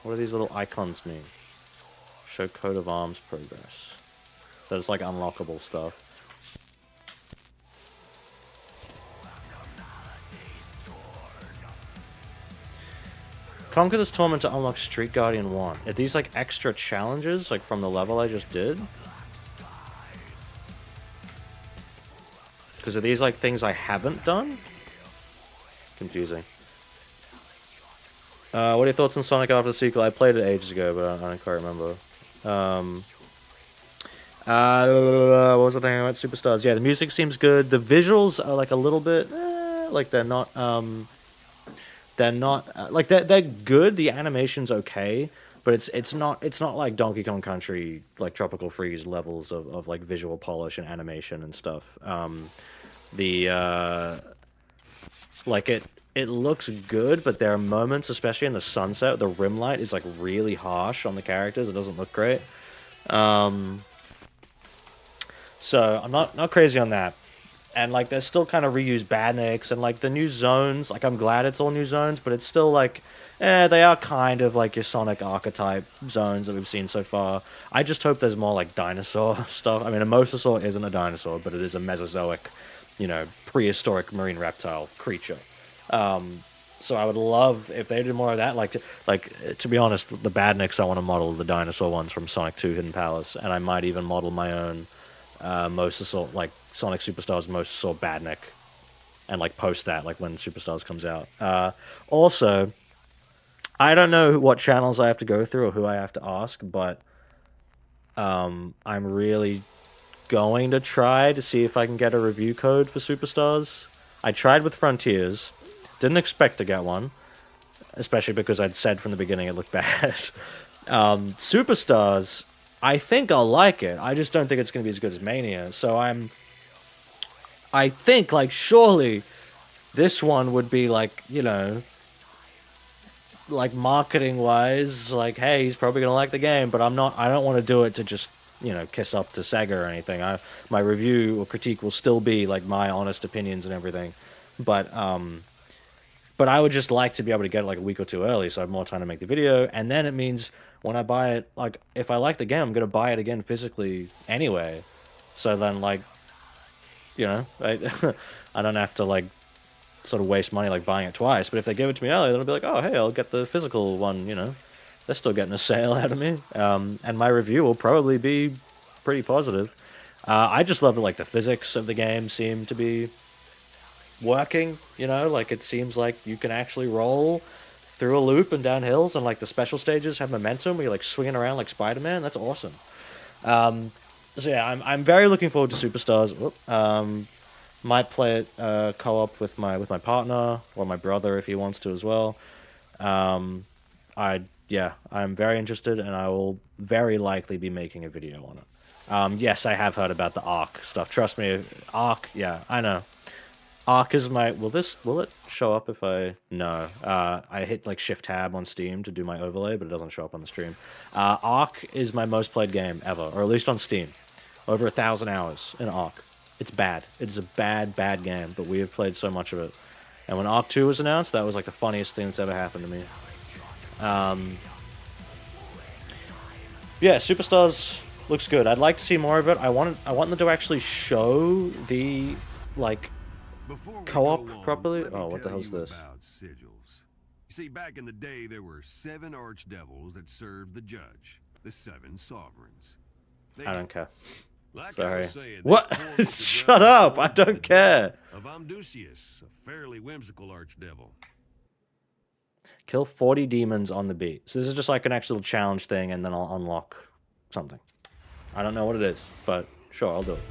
What do these little icons mean? Show coat of arms progress. That is like unlockable stuff. Conquer this torment to unlock Street Guardian 1. Are these like extra challenges like from the level I just did? Because are these like things I haven't done? Confusing. What are your thoughts on Sonic after the sequel? I played it ages ago, but I don't quite remember. What was the thing about Superstars? Yeah, the music seems good. The visuals are like a little bit, like they're not like they're good. The animation's okay, but it's not like Donkey Kong Country, like Tropical Freeze levels of like visual polish and animation and stuff. Like it looks good, but there are moments, especially in the sunset, the rim light is like really harsh on the characters. It doesn't look great. So I'm not crazy on that. And like there's still kind of reused badniks and like the new zones. Like I'm glad it's all new zones, but it's still like they are kind of like your Sonic archetype zones that we've seen so far. I just hope there's more like dinosaur stuff. I mean, a mosasaur isn't a dinosaur, but it is a Mesozoic, you know, prehistoric marine reptile creature. So I would love if they did more of that. Like to be honest, the badniks I want to model the dinosaur ones from Sonic 2 Hidden Palace, and I might even model my own Mosasaur, like Sonic Superstars Mosasaur Badnik, and like post that like when Superstars comes out. Also, I don't know what channels I have to go through or who I have to ask, but I'm really going to try to see if I can get a review code for Superstars. I tried with Frontiers, didn't expect to get one, especially because I'd said from the beginning it looked bad. Superstars, I think I'll like it. I just don't think it's going to be as good as Mania. So I think, like, surely this one would be, like, you know, like, marketing-wise, like, hey, he's probably going to like the game, but I don't want to do it to just, you know, kiss up to Sega or anything. My review or critique will still be, like, my honest opinions and everything. But I would just like to be able to get it, like, a week or two early, so I have more time to make the video, and then it means when I buy it, like, if I like the game, I'm gonna buy it again physically anyway. So then, like, you know, I don't have to, like, sort of waste money, like, buying it twice. But if they give it to me early, then I'll be like, oh, hey, I'll get the physical one, you know. They're still getting a sale out of me. And my review will probably be pretty positive. I just love that, like, the physics of the game seem to be working, you know? Like, it seems like you can actually roll through a loop and down hills, and, like, the special stages have momentum where you're, like, swinging around like Spider-Man. That's awesome. So yeah, I'm very looking forward to Superstars. Whoop. Might play it co-op with my partner or my brother if he wants to as well. I'm very interested, and I will very likely be making a video on it. Yes, I have heard about the Arc stuff. Trust me, Arc. Yeah, I know. Arc is my. Will it show up if I? No. I hit like Shift Tab on Steam to do my overlay, but it doesn't show up on the stream. Arc is my most played game ever, or at least on Steam. Over 1,000 hours in Arc. It's bad. It is a bad game, but we have played so much of it. And when Arc 2 was announced, that was like the funniest thing that's ever happened to me. Yeah, Superstars looks good. I'd like to see more of it. I want them to actually show the, like, co-op properly. Oh, what the hell's this? Sigils. You see, back in the day, there were 7 archdevils that served the judge, the 7 sovereigns. I don't care. Like Sorry. Saying, what? Shut up! I don't care. Of Amdusius, a fairly whimsical archdevil. Kill 40 demons on the beat. So this is just like an actual challenge thing, and then I'll unlock something. I don't know what it is, but sure, I'll do it.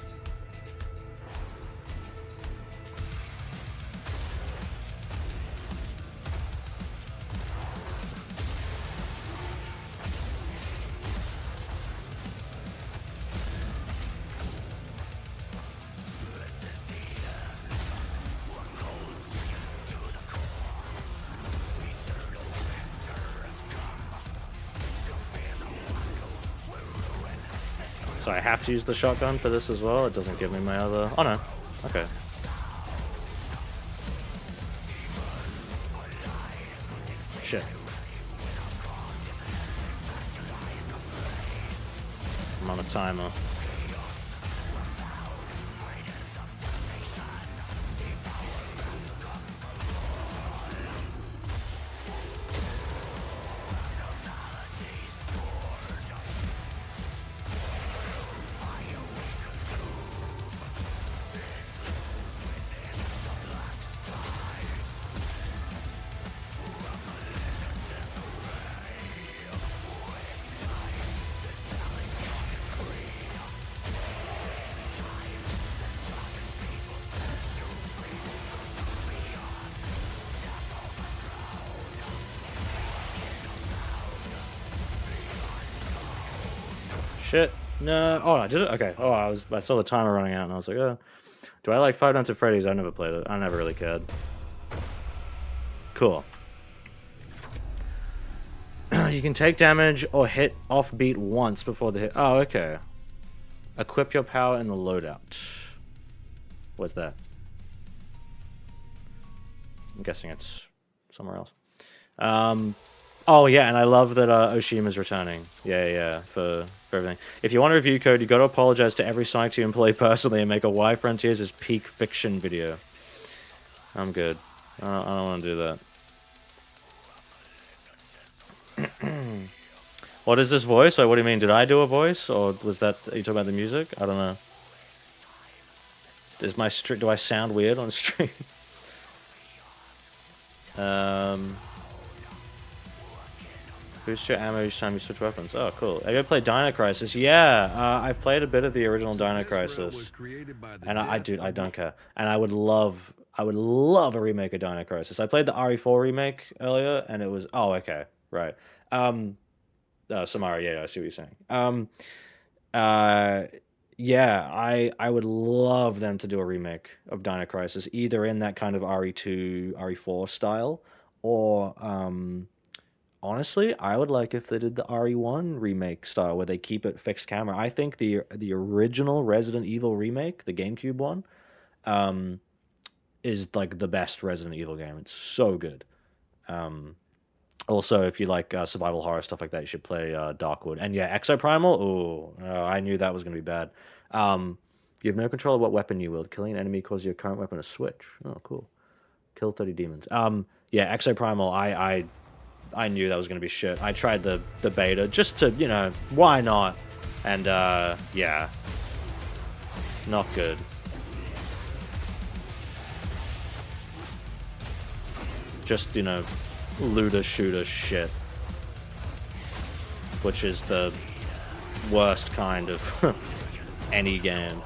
So I have to use the shotgun for this as well? It doesn't give me my other... Oh no. Okay. Shit. I'm on a timer. Shit. No. Oh, I did it? Okay. Oh, I saw the timer running out, and I was like, oh. Do I like Five Nights at Freddy's? I never played it. I never really cared. Cool. You can take damage or hit offbeat once before the hit. Oh, okay. Equip your power in the loadout. What's that? I'm guessing it's somewhere else. Oh yeah, and I love that Oshima's returning. Yeah, for everything. If you want a review code, you got to apologize to every Sonic 2 employee personally and make a Why Frontiers is peak fiction video. I'm good. I don't want to do that. What is this voice? Like, what do you mean? Did I do a voice, or was that? Are you talking about the music? I don't know. Do I sound weird on stream? Boost your ammo each time you switch weapons. Oh, cool. Have you ever played Dino Crisis? Yeah, I've played a bit of the original Dino Crisis, and I don't care. And I would love a remake of Dino Crisis. I played the RE4 remake earlier, and it was okay, right. Samara, yeah, I see what you're saying. Yeah, I would love them to do a remake of Dino Crisis, either in that kind of RE2, RE4 style, or honestly, I would like if they did the RE1 remake style, where they keep it fixed camera. I think the original Resident Evil remake, the GameCube one, is like the best Resident Evil game. It's so good. Also, if you like survival horror stuff like that, you should play Darkwood. And yeah, Exoprimal. Ooh, I knew that was gonna be bad. You have no control of what weapon you wield. Killing an enemy causes your current weapon to switch. Oh, cool. Kill 30 demons. Yeah, Exoprimal. I knew that was gonna be shit. I tried the beta just to, you know, why not? And yeah, not good. Just, you know, looter shooter shit, which is the worst kind of any game.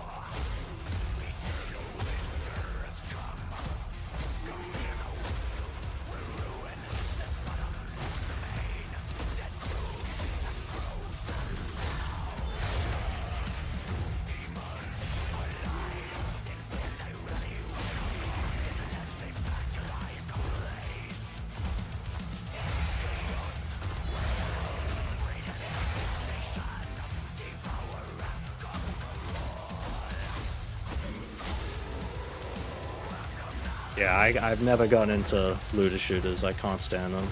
Yeah, I've never gotten into looter shooters. I can't stand them.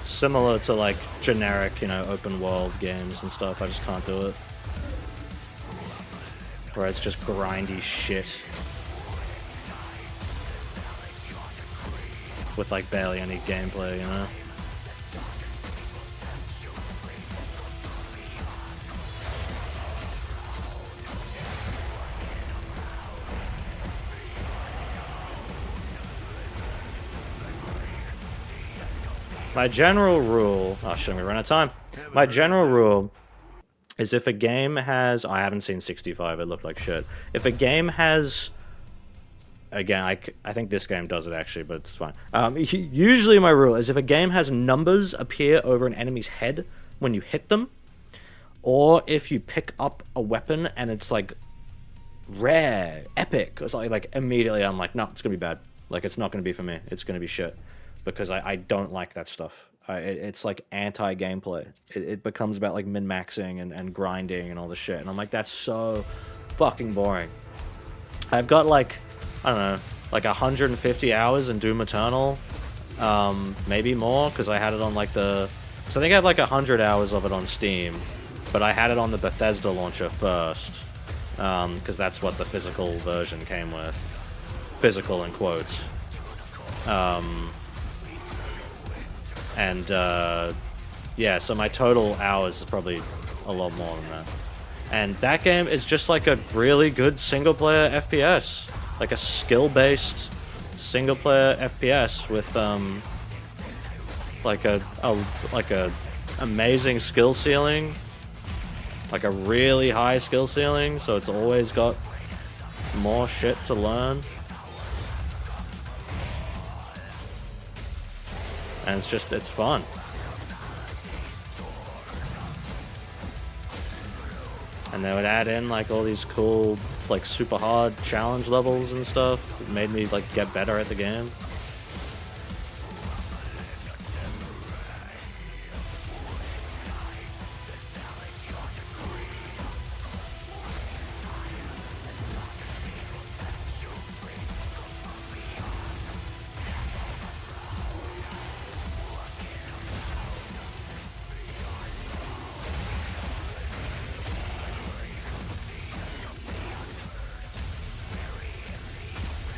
Similar to like generic, you know, open world games and stuff. I just can't do it. Where it's just grindy shit with like barely any gameplay, you know. My general rule... Oh shit, I'm gonna run out of time. My general rule is if a game has... I haven't seen 65, it looked like shit. If a game has... Again, I think this game does it actually, but it's fine. Usually my rule is if a game has numbers appear over an enemy's head when you hit them, or if you pick up a weapon and it's like rare, epic, or something, like immediately I'm like, no, it's gonna be bad. Like, it's not gonna be for me. It's gonna be shit. Because I don't like that stuff. It's like anti-gameplay. It becomes about like min-maxing and grinding and all this shit. And I'm like, that's so fucking boring. I've got like, I don't know, like 150 hours in Doom Eternal. Maybe more, because I had it on like the... So I think I had like 100 hours of it on Steam. But I had it on the Bethesda launcher first. Because that's what the physical version came with. Physical in quotes. Yeah, so my total hours is probably a lot more than that. And that game is just like a really good single-player FPS. Like a skill-based single-player FPS with, like a amazing skill ceiling. Like a really high skill ceiling, so it's always got more shit to learn. And it's fun. And they would add in like all these cool, like super hard challenge levels and stuff. It made me like get better at the game.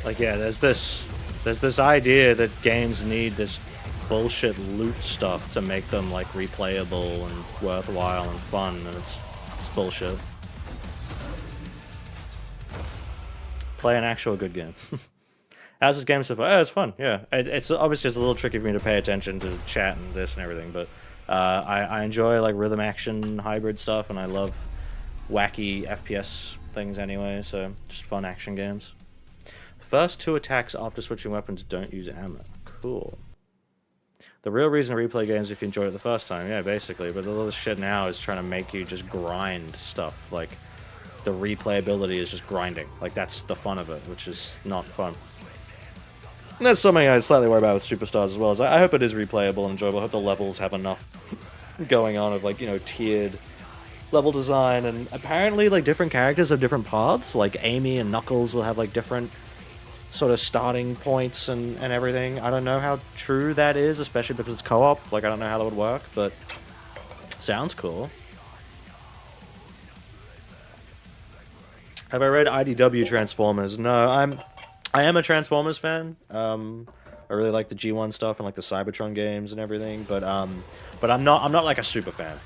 Like, yeah, there's this idea that games need this bullshit loot stuff to make them like replayable and worthwhile and fun, and it's bullshit. Play an actual good game. How's this game so far? Oh, it's fun, yeah. It's obviously just a little tricky for me to pay attention to chat and this and everything, but I enjoy like rhythm action hybrid stuff, and I love wacky FPS things anyway, so just fun action games. First 2 attacks after switching weapons don't use ammo. Cool. The real reason to replay games if you enjoyed it the first time, yeah, basically, but all this shit now is trying to make you just grind stuff. Like, the replayability is just grinding. Like, that's the fun of it, which is not fun. And that's something I slightly worry about with Superstars as well, is I hope it is replayable and enjoyable. I hope the levels have enough going on of, like, you know, tiered level design, and apparently, like, different characters have different paths. Like, Amy and Knuckles will have, like, different sort of starting points and everything. I don't know how true that is, especially because it's co-op. Like, I don't know how that would work, but sounds cool. Have I read IDW Transformers? No, I am a Transformers fan. I really like the G1 stuff and like the Cybertron games and everything, but I'm not like a super fan.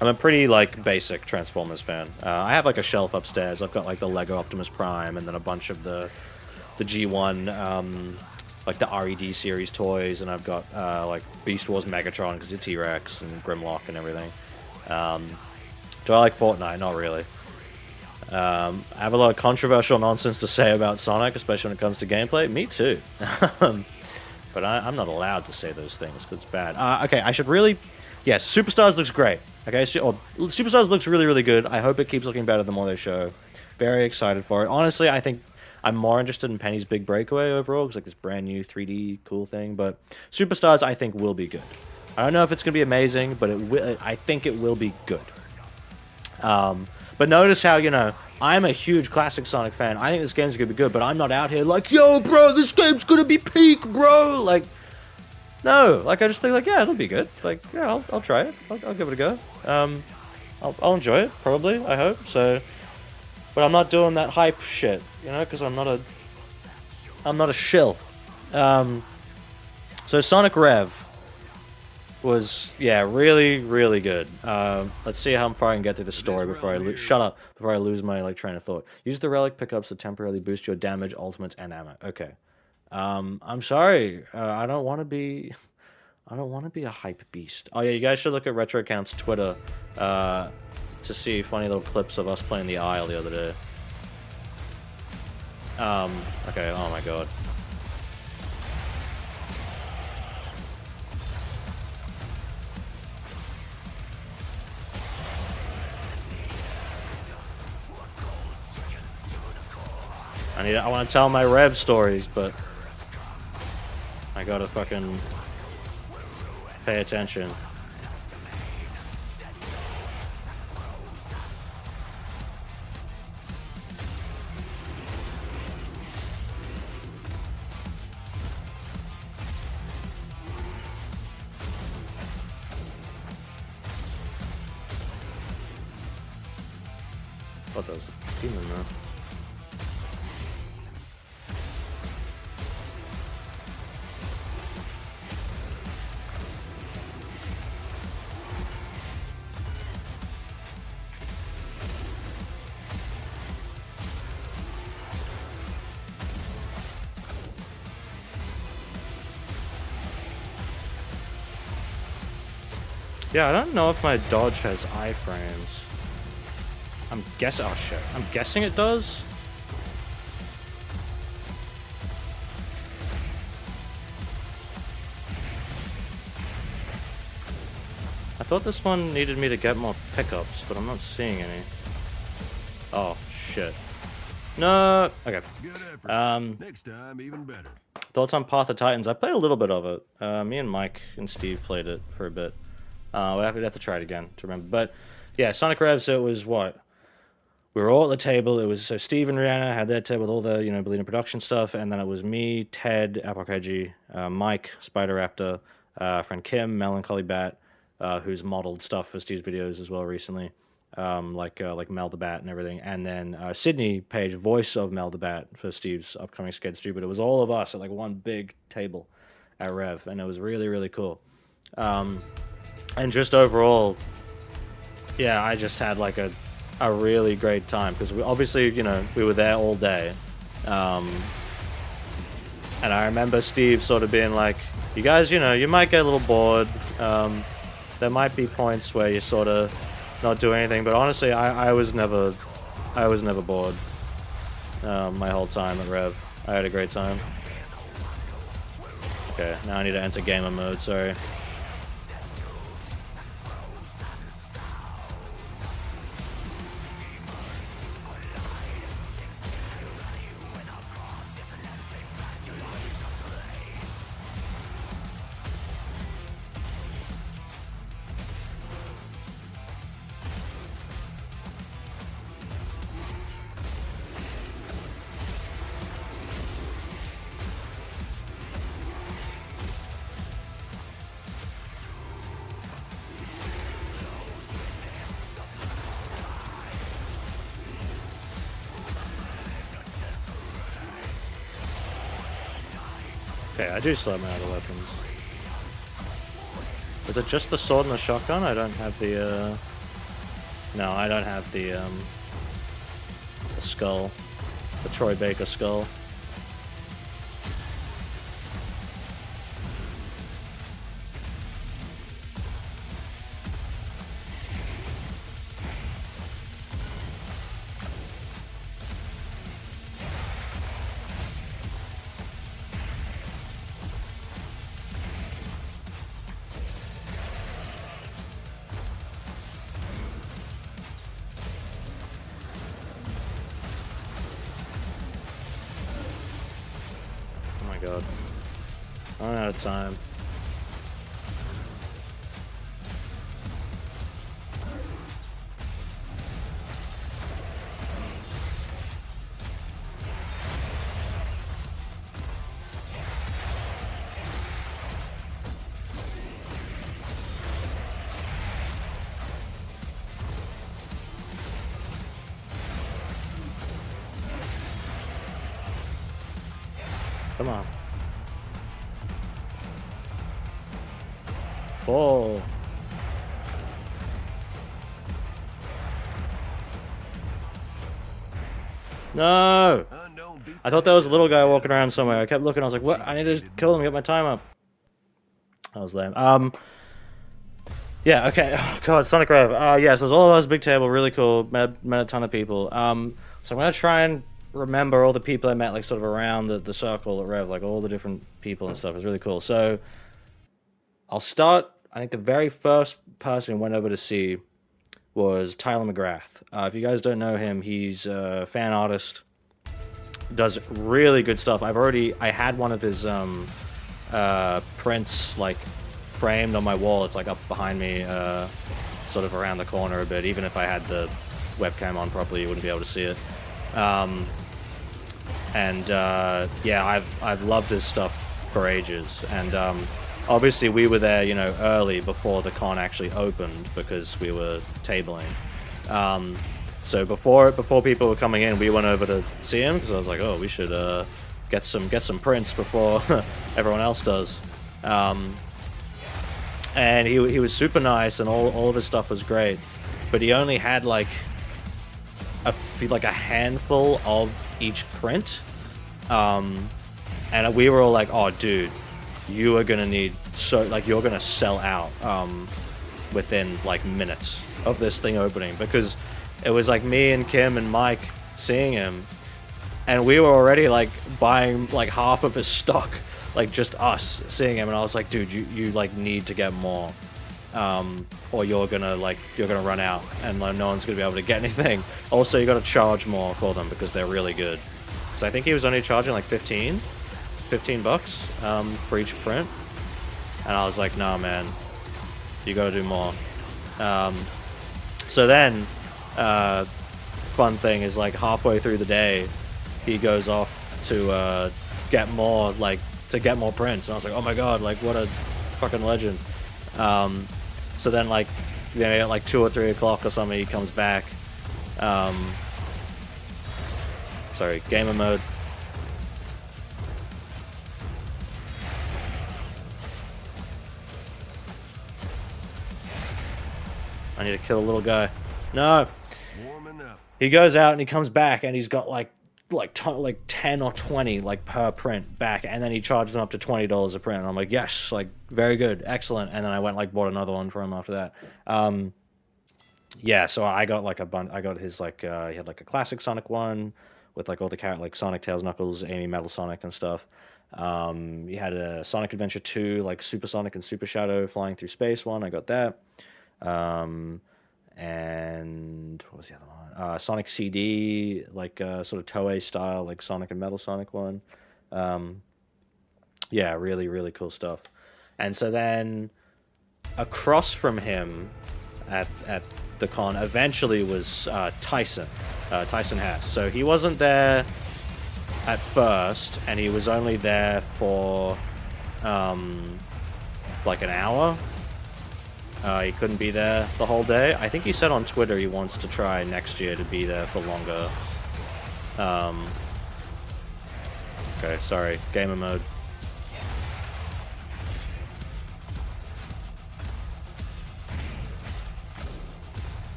I'm a pretty like basic Transformers fan. I have like a shelf upstairs. I've got like the Lego Optimus Prime and then a bunch of the G1 like the RED series toys, and I've got like Beast Wars Megatron because it's T-Rex and Grimlock and everything. Do I like Fortnite? Not really. I have a lot of controversial nonsense to say about Sonic, especially when it comes to gameplay. Me too. But I'm not allowed to say those things because it's bad. Okay, I should really... Yes, Superstars looks great. Okay, Superstars looks really, really good. I hope it keeps looking better the more they show. Very excited for it. Honestly, I think I'm more interested in Penny's Big Breakaway overall, because like this brand new 3D cool thing. But Superstars, I think, will be good. I don't know if it's going to be amazing, but I think it will be good. But notice how, you know, I'm a huge classic Sonic fan. I think this game's going to be good, but I'm not out here like, yo, bro, this game's going to be peak, bro. Like, no. Like, I just think, like, yeah, it'll be good. Like, yeah, I'll try it. I'll give it a go. I'll enjoy it, probably, I hope. So, but I'm not doing that hype shit, you know, because I'm not a shill. So Sonic Rev was, yeah, really, really good. Let's see how far I can get through the story before I shut up, before I lose my like train of thought. Use the relic pickups to temporarily boost your damage, ultimates, and ammo. Okay. I'm sorry. I don't want to be a hype beast. Oh yeah, you guys should look at Retro Account's Twitter to see funny little clips of us playing the Isle the other day. Okay. Oh my god. I want to tell my Rev stories, but I gotta fucking pay attention. What does a demon though? Yeah, I don't know if my dodge has iframes. I'm guessing. Oh shit! I'm guessing it does. I thought this one needed me to get more pickups, but I'm not seeing any. Oh shit! No. Okay. Good effort. Next time, even better. Thoughts on Path of Titans? I played a little bit of it. Me and Mike and Steve played it for a bit. We'd have to try it again to remember. But yeah, Sonic Rev. So it was what? We were all at the table. It was so Steve and Rihanna had their table with all the Bellina production stuff, and then it was me, Ted, Apokeji, Mike, Spider Raptor, friend Kim, Melancholy Bat, who's modeled stuff for Steve's videos as well recently, like Mel the Bat and everything, and then Sydney Page, voice of Mel the Bat for Steve's upcoming Skate Stu. But it was all of us at like one big table at Rev, and it was really, really cool. And just overall, yeah, I just had like a really great time because we obviously, we were there all day. And I remember Steve sort of being like, you guys, you might get a little bored. There might be points where you're sort of not doing anything, but honestly, I was never bored my whole time at Rev. I had a great time. Okay, now I need to enter gamer mode, sorry. Okay, I do still have my other weapons. Is it just the sword and the shotgun? I don't have the, No, I don't have the skull. The Troy Baker skull. God. I'm out of time. Come on. Fall. No! I thought that was a little guy walking around somewhere. I kept looking, I was like, what? I need to kill him, get my time up. That was lame. Yeah, okay. Oh, God, Sonic Rev. Yeah, so it was all of us, big table, really cool. Met a ton of people. So I'm gonna try and remember all the people I met, like, sort of around the circle at Rev, like, all the different people and stuff. It was really cool. So, I'll start, I think the very first person who went over to see was Tyler McGrath. If you guys don't know him, he's a fan artist. Does really good stuff. I had one of his prints, like, framed on my wall. It's, like, up behind me, sort of around the corner a bit. Even if I had the webcam on properly, you wouldn't be able to see it. Yeah, I've loved his stuff for ages, and obviously we were there, you know, early before the con actually opened because we were tabling. So before people were coming in, we went over to see him because I was like, oh, we should get some prints before everyone else does. And he was super nice, and all of his stuff was great, but he only had like a handful of each print, and we were all like, oh dude, you are gonna need, so like, you're gonna sell out within like minutes of this thing opening, because it was like me and Kim and Mike seeing him, and we were already like buying like half of his stock, like just us seeing him, and I was like, dude, you like need to get more, or you're gonna run out, and like, no one's gonna be able to get anything. Also, you gotta charge more for them because they're really good. So I think he was only charging like 15 bucks for each print, and I was like, nah man, you gotta do more. So then fun thing is, like, halfway through the day he goes off to get more prints, and I was like, oh my god, like, what a fucking legend. So then, like, at like 2 or 3 o'clock or something, he comes back. Sorry, gamer mode. I need to kill a little guy. No! He goes out and he comes back and he's got like 10 or 20 like per print back, and then he charges them up to $20 a print, and I'm like, yes, like, very good, excellent. And then I went like bought another one for him after that. Yeah, so I got like I got his, like, he had like a classic Sonic one with like all the characters, like Sonic, Tails, Knuckles, Amy, Metal Sonic and stuff. He had a Sonic Adventure 2, like Super Sonic and Super Shadow flying through space one. I got that. And what was the other one? Sonic CD, like sort of Toei style, like Sonic and Metal Sonic one. Yeah, really, really cool stuff. And so then across from him at the con eventually was Tyson Hess. So he wasn't there at first, and he was only there for like an hour. He couldn't be there the whole day. I think he said on Twitter he wants to try next year to be there for longer. Okay, sorry. Gamer mode.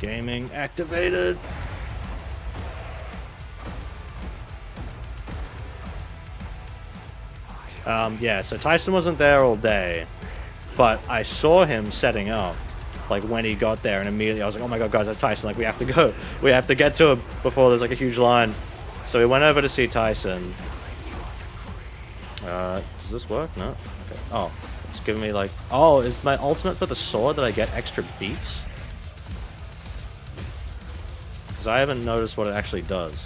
Gaming activated. Yeah, so Tyson wasn't there all day, but I saw him setting up, like, when he got there, and immediately I was like, oh my god, guys, that's Tyson, like, we have to go. We have to get to him before there's, like, a huge line. So we went over to see Tyson. Does this work? No? Okay. Oh, it's giving me, like... Oh, is my ultimate for the sword that I get extra beats? Because I haven't noticed what it actually does.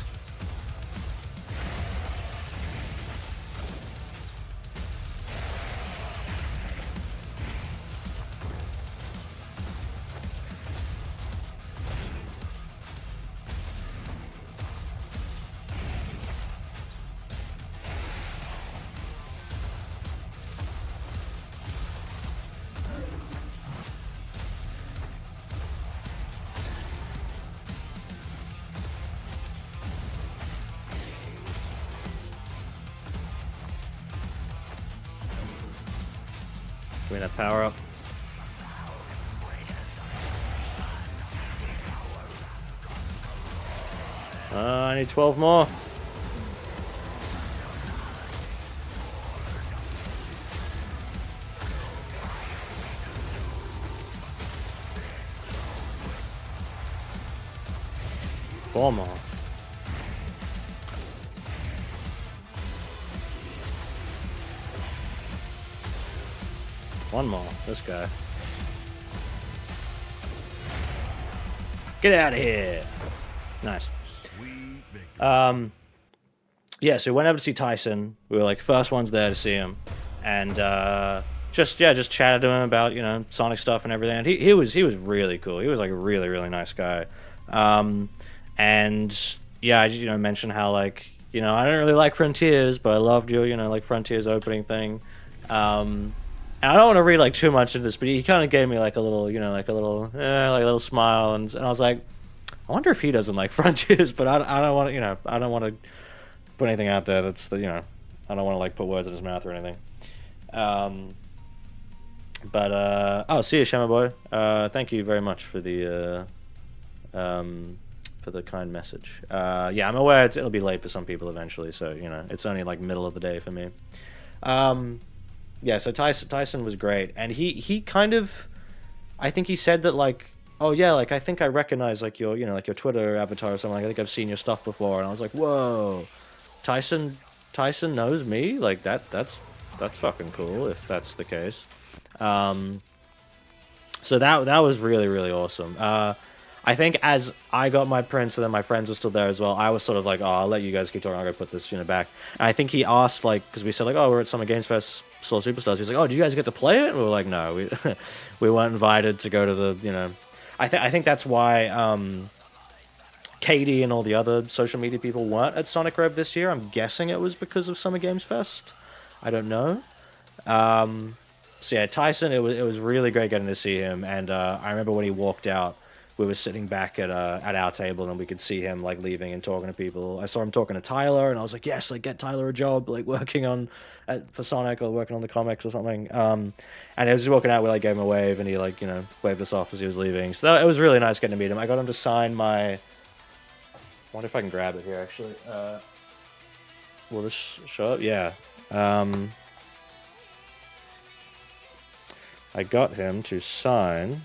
Give me that power up. I need 12 more. Four more. One more. This guy. Get out of here. Nice. Sweet victory. Yeah, so we went over to see Tyson. We were like first ones there to see him, and just chatted to him about, you know, Sonic stuff and everything. And he was really cool. He was like a really nice guy. And yeah, I just, you know, mentioned how, like, you know, I don't really like Frontiers, but I loved your, you know, like, Frontiers opening thing. And I don't want to read like too much into this, but he kind of gave me like a little, you know, like a little smile, and I was like, I wonder if he doesn't like Frontiers, but I don't want to, you know, I don't want to put anything out there that's the, you know, I don't want to like put words in his mouth or anything. Oh, see you, Shama boy. Thank you very much for the kind message. Yeah, I'm aware it'll be late for some people eventually, so, you know, it's only like middle of the day for me. Yeah, so Tyson was great, and he kind of, I think he said that, like, oh yeah, like, I think I recognize, like, your, you know, like your Twitter avatar or something. Like, I think I've seen your stuff before, and I was like, whoa, Tyson knows me? Like, that's fucking cool if that's the case. So that was really awesome. I think as I got my prints and then my friends were still there as well, I was sort of like, oh, I'll let you guys keep talking, I'll go put this, you know, back. And I think he asked, like, because we said, like, oh, we're at Summer Games Fest, Soul Superstars. He was like, oh, did you guys get to play it? And we were like, no, we weren't invited to go to the, you know. I think that's why Katie and all the other social media people weren't at Sonic Rev this year. I'm guessing it was because of Summer Games Fest. I don't know. So yeah, Tyson, it was really great getting to see him, and I remember when he walked out, we were sitting back at our table, and we could see him like leaving and talking to people. I saw him talking to Tyler, and I was like, yes, like, get Tyler a job, like working for Sonic or working on the comics or something. And he was walking out, we like gave him a wave, and he, like, you know, waved us off as he was leaving. So it was really nice getting to meet him. I got him to sign my. I wonder if I can grab it here actually. Will this show up? Yeah. I got him to sign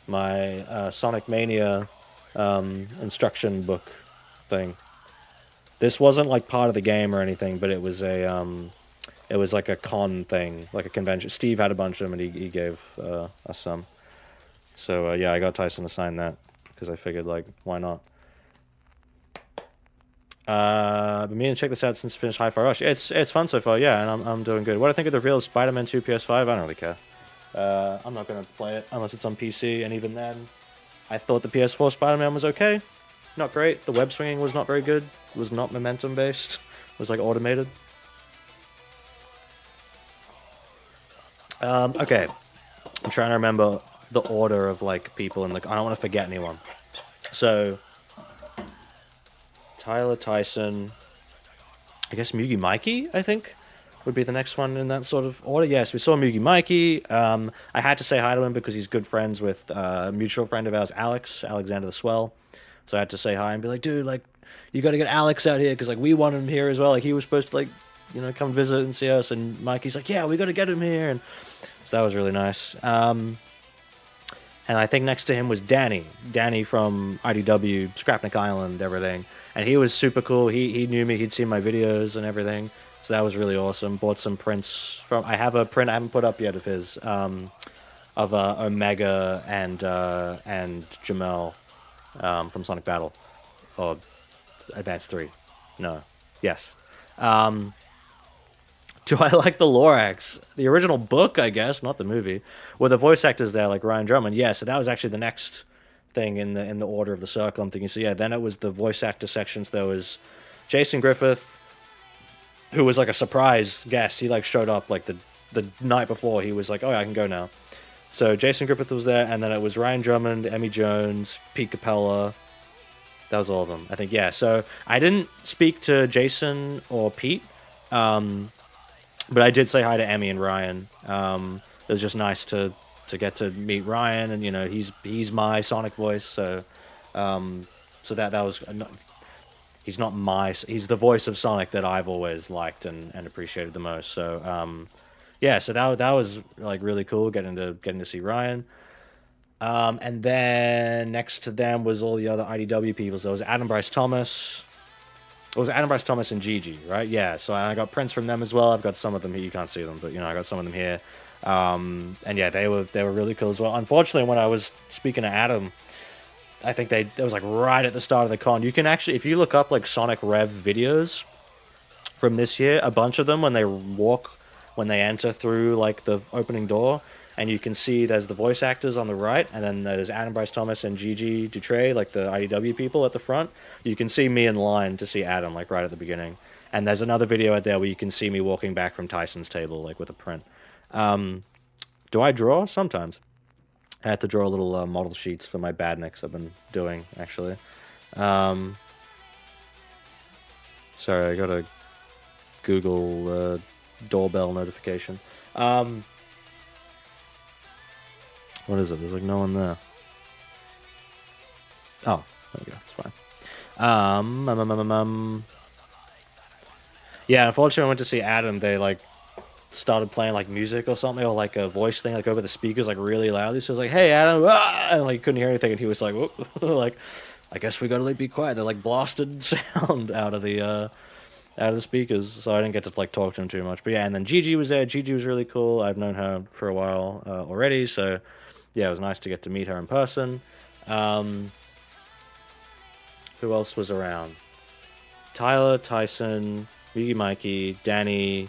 my Sonic Mania instruction book thing. This wasn't like part of the game or anything, but it was it was like a con thing, like a convention. Steve had a bunch of them, and he gave us some. So yeah, I got Tyson to sign that because I figured, like, why not? Been meaning to check this out since I finished Hi-Fi Rush. It's fun so far, yeah, and I'm doing good. What do I think of the reveal of Spider-Man 2 PS5? I don't really care. I'm not gonna play it unless it's on PC, and even then, I thought the PS4 Spider-Man was okay. Not great. The web swinging was not very good. It was not momentum based. It was like automated. Okay. I'm trying to remember the order of like people in the. I don't want to forget anyone. So Tyler, Tyson, I guess Mugi Mikey, I think, would be the next one in that sort of order. Yes, we saw Mugi Mikey. I had to say hi to him because he's good friends with a mutual friend of ours, Alexander the Swell. So I had to say hi and be like, dude, like, you got to get Alex out here because like we want him here as well. Like he was supposed to like, you know, come visit and see us. And Mikey's like, yeah, we got to get him here. And so that was really nice. And I think next to him was Danny from IDW, Scrapnik Island, everything. And he was super cool. He knew me. He'd seen my videos and everything. So that was really awesome. Bought some prints from. I have a print I haven't put up yet of his, of Omega and Jamel from Sonic Battle, or Advance 3. No, yes. Do I like the Lorax? The original book, I guess, not the movie. Were the voice actors there, like Ryan Drummond? Yeah, so that was actually the next thing in the order of the circle. I'm thinking, so yeah, then it was the voice actor sections. There was Jason Griffith, who was like a surprise guest. He like showed up like the night before. He was like, oh, yeah, I can go now. So Jason Griffith was there, and then it was Ryan Drummond, Emmy Jones, Pete Capella. That was all of them, I think. Yeah, so I didn't speak to Jason or Pete, but I did say hi to Emmy and Ryan. It was just nice to get to meet Ryan, and you know he's my Sonic voice, so that was he's the voice of Sonic that I've always liked and appreciated the most. So yeah, so that was like really cool getting to see Ryan. And then next to them was all the other IDW people. So it was Adam Bryce Thomas. It was Adam Bryce Thomas and Gigi, right? Yeah, so I got prints from them as well. I've got some of them here. You can't see them, but, you know, I got some of them here. And, yeah, they were really cool as well. Unfortunately, when I was speaking to Adam, I think it was, like, right at the start of the con. You can actually, if you look up, like, Sonic Rev videos from this year, a bunch of them, when they enter through, like, the opening door, and you can see there's the voice actors on the right, and then there's Adam Bryce Thomas and Gigi Dutre, like the IDW people at the front. You can see me in line to see Adam, like right at the beginning. And there's another video out there where you can see me walking back from Tyson's table, like with a print. Do I draw? Sometimes. I have to draw little model sheets for my badniks I've been doing, actually. Sorry, I got a Google doorbell notification. What is it? There's like no one there. Oh, there we go. It's fine. Yeah, unfortunately, I went to see Adam. They like started playing like music or something, or like a voice thing, like over the speakers, like really loudly. So I was like, "Hey, Adam!" And like couldn't hear anything, and he was like, "Whoop!" Like, I guess we gotta like be quiet. They like blasted sound out of the speakers, so I didn't get to like talk to him too much. But yeah, and then Gigi was there. Gigi was really cool. I've known her for a while already, so yeah, it was nice to get to meet her in person. Who else was around? Tyler, Tyson, Yugi Mikey, Danny,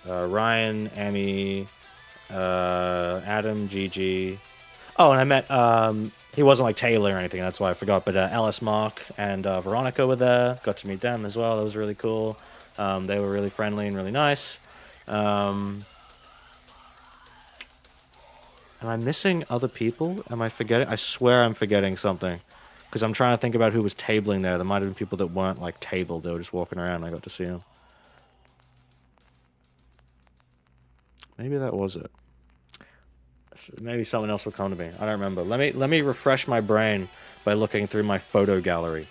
Ryan, Emmy, Adam, Gigi. Oh, and I met, he wasn't like Taylor or anything, that's why I forgot, but Ellis Mark and Veronica were there. Got to meet them as well. That was really cool. They were really friendly and really nice. Am I missing other people? Am I forgetting? I swear I'm forgetting something. Because I'm trying to think about who was tabling there. There might have been people that weren't, like, tabled. They were just walking around and I got to see them. Maybe that was it. Maybe someone else will come to me. I don't remember. Let me refresh my brain by looking through my photo gallery.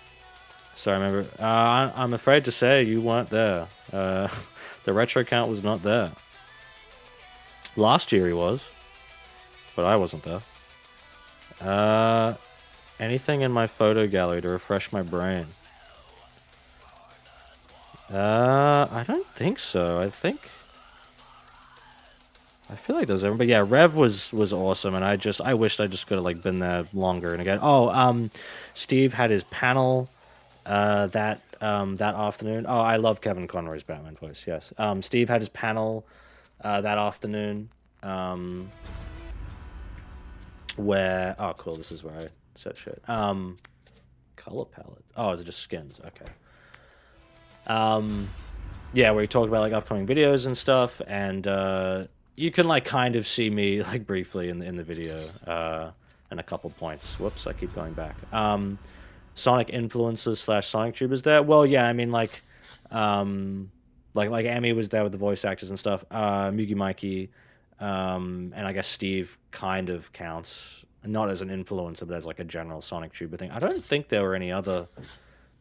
So I remember... I'm afraid to say you weren't there. The retro count was not there. Last year he was. But I wasn't there. Anything in my photo gallery to refresh my brain? I don't think so. I feel like there's everyone, but yeah, Rev was awesome, and I wished I just could have like been there longer. And again, Steve had his panel that afternoon. Oh, I love Kevin Conroy's Batman voice. Yes, Steve had his panel that afternoon. Where cool, this is where I said shit. Color palette. Oh, is it just skins? Okay. Yeah, where he talked about like upcoming videos and stuff, and you can like kind of see me like briefly in the video in a couple points. Whoops, I keep going back. Sonic influencers / Sonic tubers there. Well, yeah, I mean like Like Amy was there with the voice actors and stuff. Mugi Mikey, and I guess Steve kind of counts, not as an influencer, but as like a general Sonic tuber thing. I don't think there were any other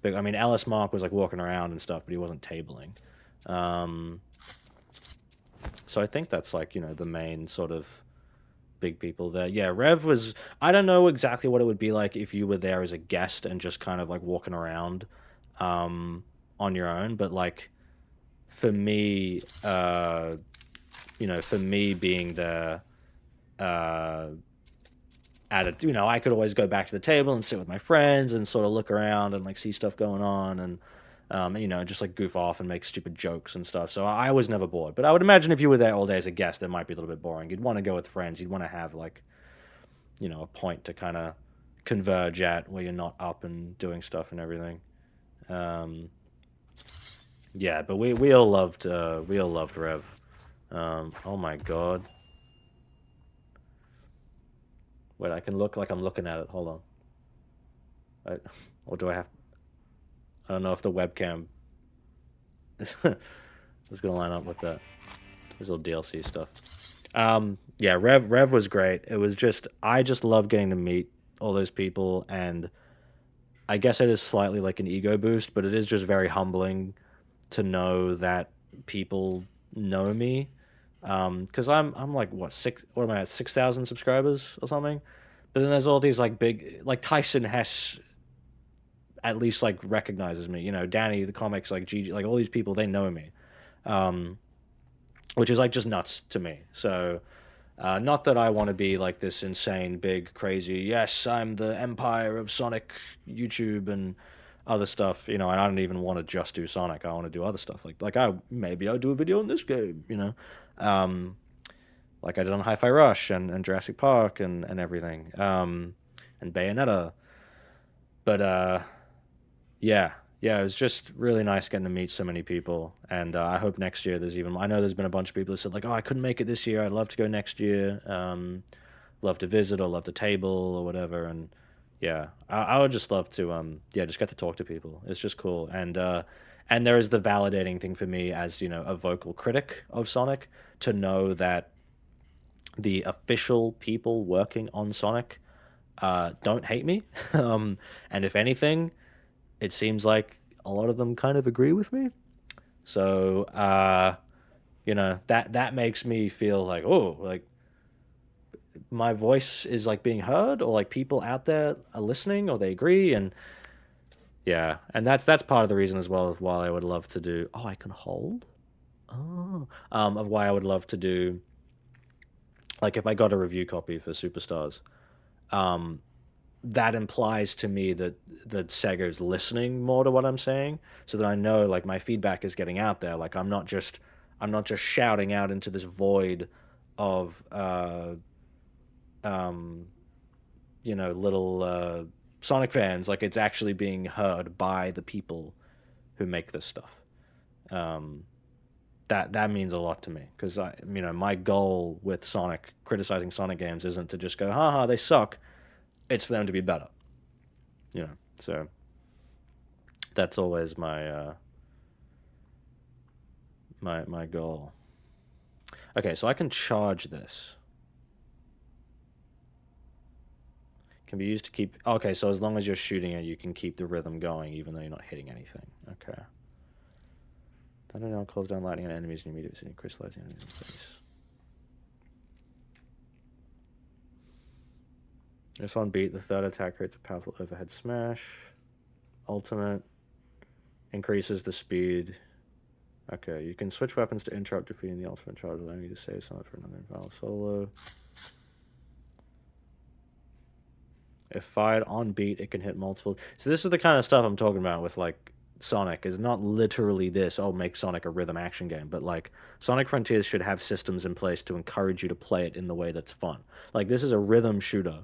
big. I mean, Ellis Mark was like walking around and stuff, but he wasn't tabling. So I think that's like, the main sort of big people there. Yeah, Rev was. I don't know exactly what it would be like if you were there as a guest and just kind of like walking around, on your own. But like for me, for me being there, I could always go back to the table and sit with my friends and sort of look around and like see stuff going on and just like goof off and make stupid jokes and stuff. So I was never bored. But I would imagine if you were there all day as a guest, it might be a little bit boring. You'd want to go with friends. You'd want to have like, a point to kind of converge at where you're not up and doing stuff and everything. Yeah, but we all loved Rev. Oh my god. Wait, I can look like I'm looking at it. Hold on. Or do I have? I don't know if the webcam is gonna line up with that. This little DLC stuff. Yeah, Rev was great. It was just I just love getting to meet all those people, and I guess it is slightly like an ego boost, but it is just very humbling to know that people know me. Because I'm like what am I at, 6,000 subscribers or something? But then there's all these like big, like Tyson Hess at least like recognizes me. Danny the comics, like Gigi, like all these people, they know me, which is like just nuts to me. So not that I want to be like this insane big crazy. Yes, I'm the empire of Sonic YouTube and other stuff. And I don't even want to just do Sonic. I want to do other stuff like maybe I'll do a video on this game. Like I did on Hi-Fi Rush and Jurassic Park and everything, and Bayonetta. But yeah, it was just really nice getting to meet so many people, and I hope next year there's even. I know there's been a bunch of people who said like, "Oh, I couldn't make it this year. I'd love to go next year. Love to visit or love to table or whatever." And yeah, I would just love to just get to talk to people. It's just cool, and there is the validating thing for me as a vocal critic of Sonic to know that the official people working on Sonic don't hate me, and if anything, it seems like a lot of them kind of agree with me. So that makes me feel like, oh, like my voice is like being heard, or like people out there are listening, or they agree. And yeah, and that's part of the reason as well of why I would love to do. Oh, I can hold. Oh, of why I would love to do. Like if I got a review copy for Superstars, that implies to me that Sega is listening more to what I'm saying, so that I know like my feedback is getting out there. Like I'm not just shouting out into this void of little Sonic fans. Like it's actually being heard by the people who make this stuff. That means a lot to me, because my goal with Sonic, criticizing Sonic games, isn't to just go, haha, they suck. It's for them to be better. So that's always my my goal. Okay, so I can charge this. Can be used to keep. Okay, so as long as you're shooting it, you can keep the rhythm going, even though you're not hitting anything. Okay. Thunder now calls down lightning on enemies and immediately crystallizing enemies in place. If on beat, the third attack creates a powerful overhead smash. Ultimate increases the speed. Okay, you can switch weapons to interrupt defeating the ultimate charge, allowing you to save some for another invalid solo. If fired on beat, it can hit multiple. So this is the kind of stuff I'm talking about with like Sonic, is not literally this, oh, make Sonic a rhythm action game, but like Sonic Frontiers should have systems in place to encourage you to play it in the way that's fun. Like this is a rhythm shooter,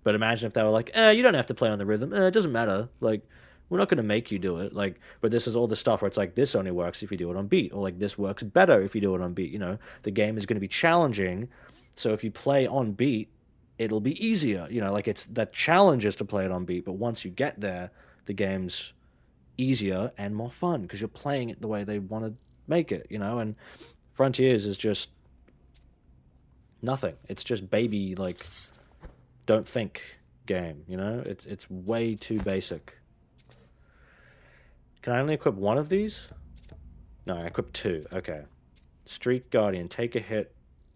but imagine if they were like, you don't have to play on the rhythm, it doesn't matter, like we're not going to make you do it. Like, but this is all the stuff where it's like, this only works if you do it on beat, or like this works better if you do it on beat. The game is going to be challenging, so if you play on beat, it'll be easier. Like it's the challenge is to play it on beat, but once you get there, the game's easier and more fun because you're playing it the way they want to make it, you know? And Frontiers is just nothing. It's just baby, like, don't think game, you know? It's way too basic. Can I only equip one of these? No, I equip 2. Okay. Streak Guardian. Take a hit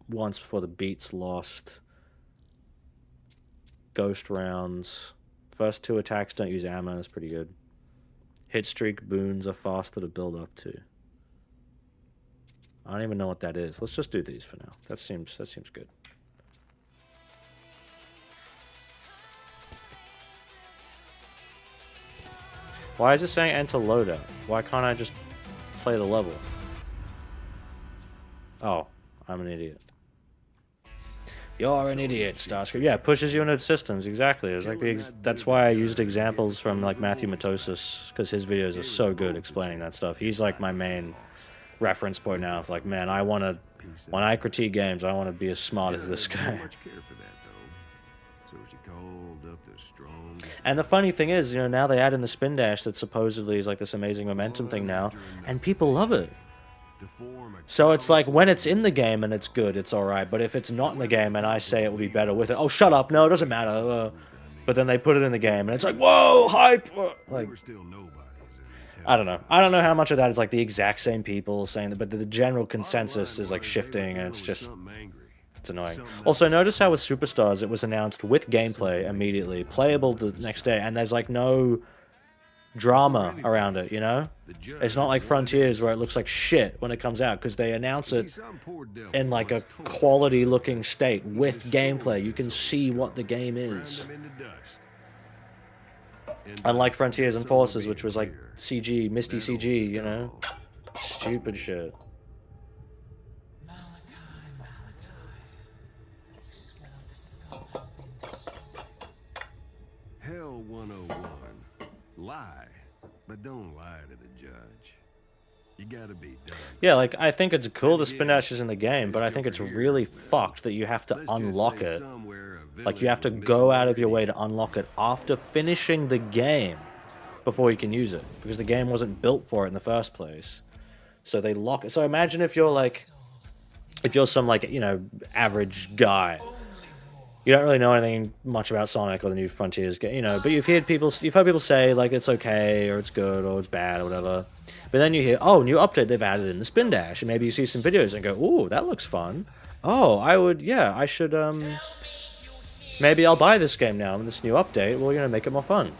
once before the beat's lost. Ghost rounds. First 2 attacks don't use ammo. That's pretty good. Hit streak boons are faster to build up to. I don't even know what that is. Let's just do these for now. That seems good. Why is it saying enter loadout? Why can't I just play the level? Oh, I'm an idiot. You're an idiot, Starscream. Yeah, it pushes you into systems, exactly. It's like that's why I used examples from like Matthew Matosis, because his videos are so good explaining that stuff. He's like my main reference point now of like, man, when I critique games, I want to be as smart as this guy. And the funny thing is, you know, now they add in the spin dash that supposedly is like this amazing momentum thing now, and people love it. So it's like, when it's in the game and it's good, it's alright, but if it's not in the game and I say it will be better with it, oh, shut up, no, it doesn't matter. But then they put it in the game and it's like, whoa, hype! Like, I don't know. I don't know how much of that is like the exact same people saying that, but the general consensus is like shifting, and it's just... It's annoying. Also, notice how with Superstars it was announced with gameplay immediately, playable the next day, and there's like no drama around it, you know? It's not like Frontiers where it looks like shit when it comes out, because they announce it in like a quality looking state with gameplay. You can see what the game is. Unlike Frontiers and Forces, which was like CG, misty CG, you know? Stupid shit. Hell 101. Lie, but don't lie to the judge. You gotta be done. Yeah, like, I think it's cool the spin dash is in the game, but I think it's really fucked that you have to unlock it. Like, you have to go out of your way to unlock it after finishing the game before you can use it, because the game wasn't built for it in the first place. So they lock it. So imagine if you're like, if you're some, like, you know, average guy. You don't really know anything much about Sonic or the new Frontiers game, you know, but you've heard people say, like, it's okay, or it's good, or it's bad, or whatever. But then you hear, oh, new update, they've added in the spin dash, and maybe you see some videos and go, ooh, that looks fun. Oh, I should, maybe I'll buy this game now, and this new update will, you know, make it more fun.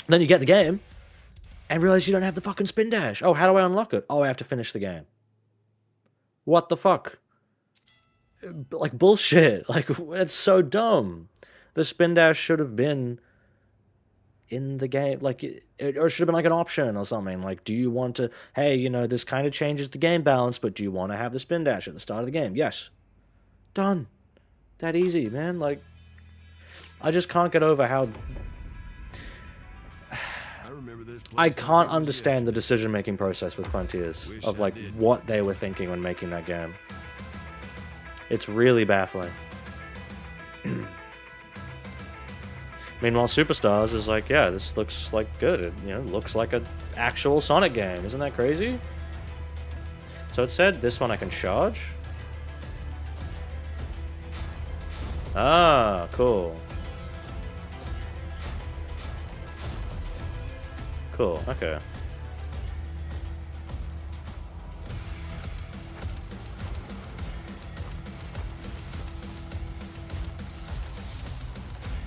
Then you get the game, and realize you don't have the fucking spin dash. Oh, how do I unlock it? Oh, I have to finish the game. What the fuck? Like, bullshit. Like, it's so dumb. The spin dash should have been in the game, like, or it should have been like an option or something. Like, do you want to, hey, you know, this kind of changes the game balance, but do you want to have the spin dash at the start of the game? Yes. Done. That easy, man. Like, I just can't get over how... I can't understand the decision-making process with Frontiers, of, like, what they were thinking when making that game. It's really baffling. Meanwhile, Superstars is like, yeah, this looks like good. It, you know, looks like an actual Sonic game. Isn't that crazy? So it said this one I can charge. Ah, cool. Cool, okay.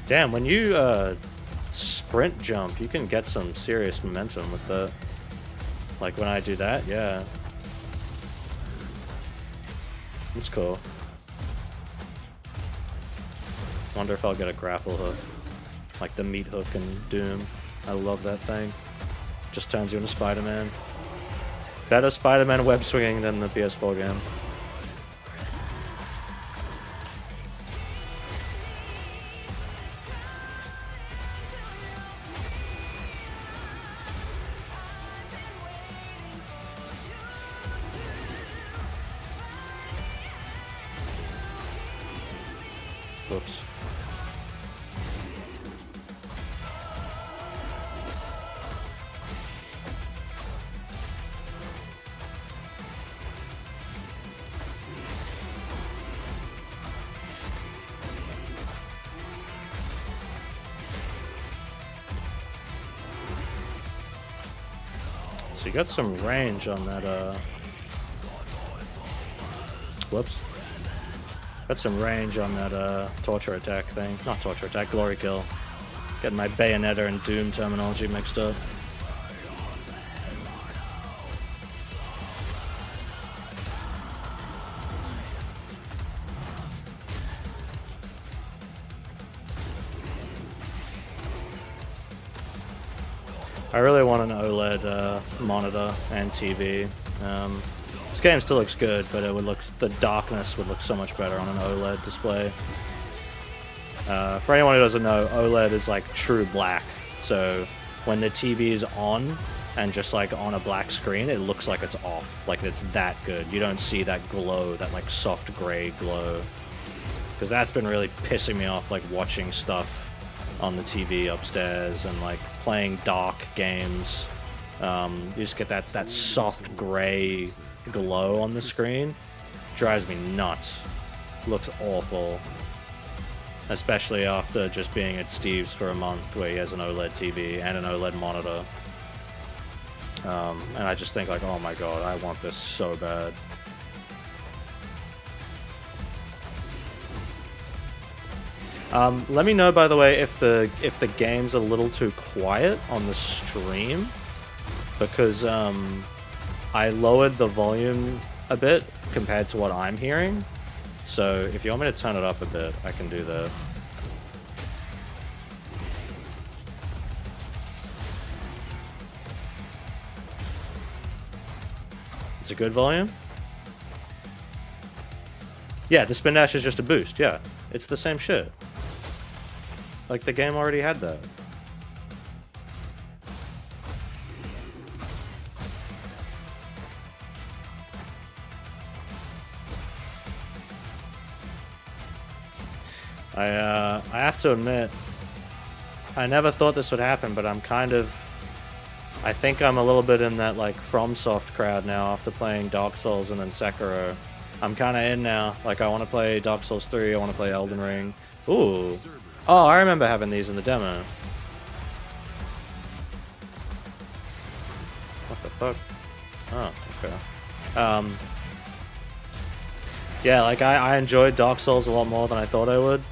Damn, when you sprint jump, you can get some serious momentum with that. Like when I do that, yeah. It's cool. Wonder if I'll get a grapple hook. Like the meat hook in Doom. I love that thing. Just turns you into Spider-Man. Better Spider-Man web swinging than the PS4 game. Whoops. So you got some range on that, whoops. Got some range on that, torture attack thing. Not torture attack, glory kill. Getting my Bayonetta and Doom terminology mixed up. I really want an OLED monitor and TV. This game still looks good, but it would look, the darkness would look so much better on an OLED display. For anyone who doesn't know, OLED is like true black. So when the TV is on and just like on a black screen, it looks like it's off. Like it's that good. You don't see that glow, that like soft gray glow. Because that's been really pissing me off, like watching stuff on the TV upstairs and like playing dark games. You just get that soft gray glow on the screen. Drives me nuts. Looks awful. Especially after just being at Steve's for a month where he has an OLED TV and an OLED monitor. And I just think like, oh my god, I want this so bad. Let me know, by the way, if the game's a little too quiet on the stream, because I lowered the volume a bit compared to what I'm hearing. So if you want me to turn it up a bit, I can do that. It's a good volume? Yeah, the spin dash is just a boost, yeah. It's the same shit. Like, the game already had that. I have to admit, I never thought this would happen, but I'm kind of... I think I'm a little bit in that, like, FromSoft crowd now after playing Dark Souls and then Sekiro. I'm kind of in now. Like, I want to play Dark Souls 3, I want to play Elden Ring. Ooh. Oh, I remember having these in the demo. What the fuck? Oh, okay. Yeah, like, I enjoyed Dark Souls a lot more than I thought I would.